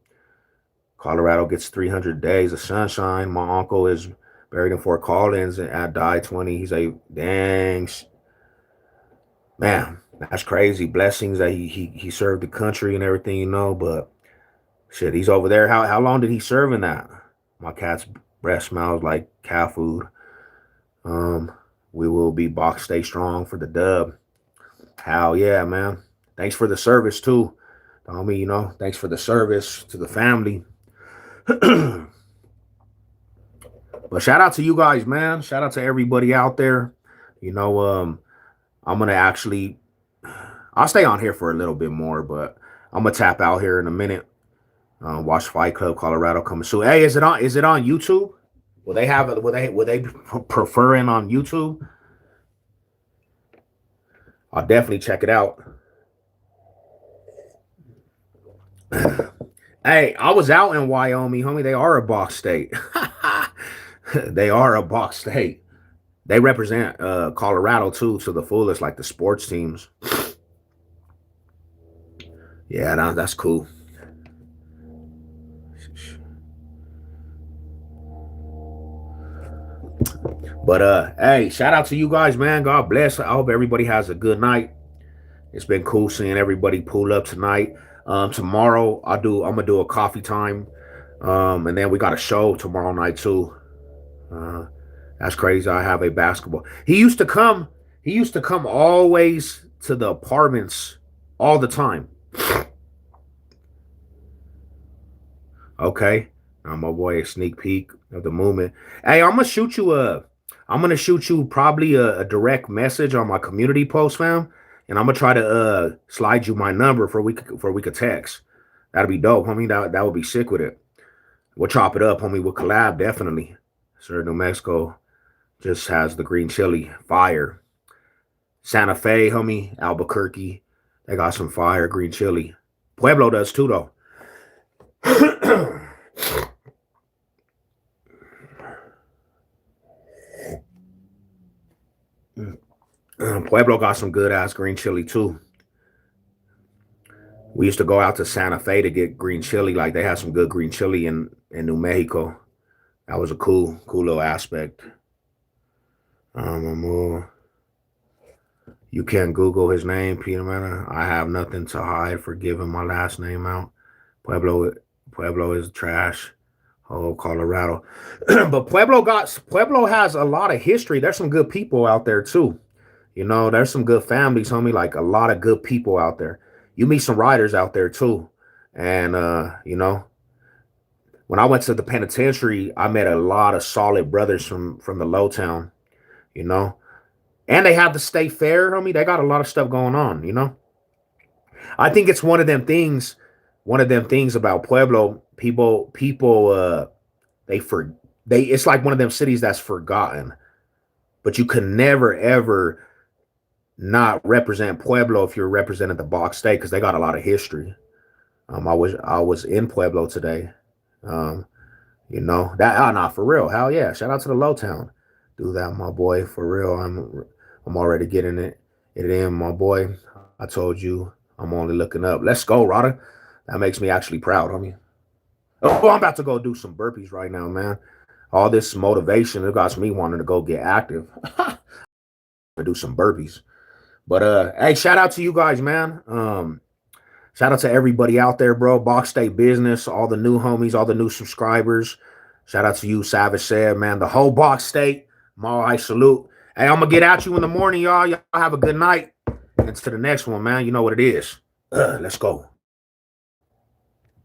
Colorado gets 300 days of sunshine. My uncle is buried in Fort Collins and died 20. He's a dang man. That's crazy. Blessings that he served the country and everything, you know. But shit, he's over there. How long did he serve in that? My cat's breath smells like cat food. We will be box stay strong for the dub. Hell yeah, man. Thanks for the service too. Homie, you know, thanks for the service to the family. But shout out to you guys, man. Shout out to everybody out there. You know, I'm gonna I'll stay on here for a little bit more, but I'm gonna tap out here in a minute. Watch Fight Club Colorado coming soon. Hey, is it on YouTube? Will they have it? Will they preferring on YouTube? I'll definitely check it out. Hey, I was out in Wyoming, homie. They are a box state. They are a box state. They represent Colorado too to the fullest, like the sports teams. Yeah, that's cool. But hey, shout out to you guys, man. God bless. I hope everybody has a good night. It's been cool seeing everybody pull up tonight. Tomorrow I'm gonna do a coffee time. And then we got a show tomorrow night too. That's crazy. I have a basketball. He used to come. He used to come always to the apartments all the time. Okay. Now my boy, a sneak peek of the movement. Hey, I'm gonna shoot you probably a direct message on my community post, fam. And I'm gonna try to slide you my number for we could text. That'd be dope, homie. That would be sick with it. We'll chop it up, homie. We'll collab, definitely. Sir, New Mexico just has the green chili. Fire. Santa Fe, homie. Albuquerque. They got some fire green chili. Pueblo does too, though. Pueblo got some good ass green chili too. We used to go out to Santa Fe to get green chili. Like they had some good green chili in New Mexico. That was a cool little aspect. You can Google his name, Peter Manor. I have nothing to hide for giving my last name out. Pueblo is trash. Oh, Colorado. But Pueblo has a lot of history. There's some good people out there too. You know, there's some good families, homie, like a lot of good people out there. You meet some riders out there too. And you know, when I went to the penitentiary, I met a lot of solid brothers from the low town, you know. And they have the state fair, homie. They got a lot of stuff going on, you know. I think it's one of them things about Pueblo. People it's like one of them cities that's forgotten. But you can never ever not represent Pueblo if you're representing the Box State, because they got a lot of history. I was in Pueblo today. You know, that nah, for real. Hell yeah. Shout out to the low town. Do that, my boy. For real. I'm already getting it in, my boy. I told you I'm only looking up. Let's go, Rada. That makes me actually proud, homie. Oh, I'm about to go do some burpees right now, man. All this motivation, it got me wanting to go get active. To do some burpees. But hey, shout out to you guys, man. Shout out to everybody out there, bro. Box State Business, all the new homies, all the new subscribers. Shout out to you, Savage said, man. The whole Box State. I salute. Hey, I'm gonna get at you in the morning, y'all. Y'all have a good night. And to the next one, man. You know what it is. Let's go.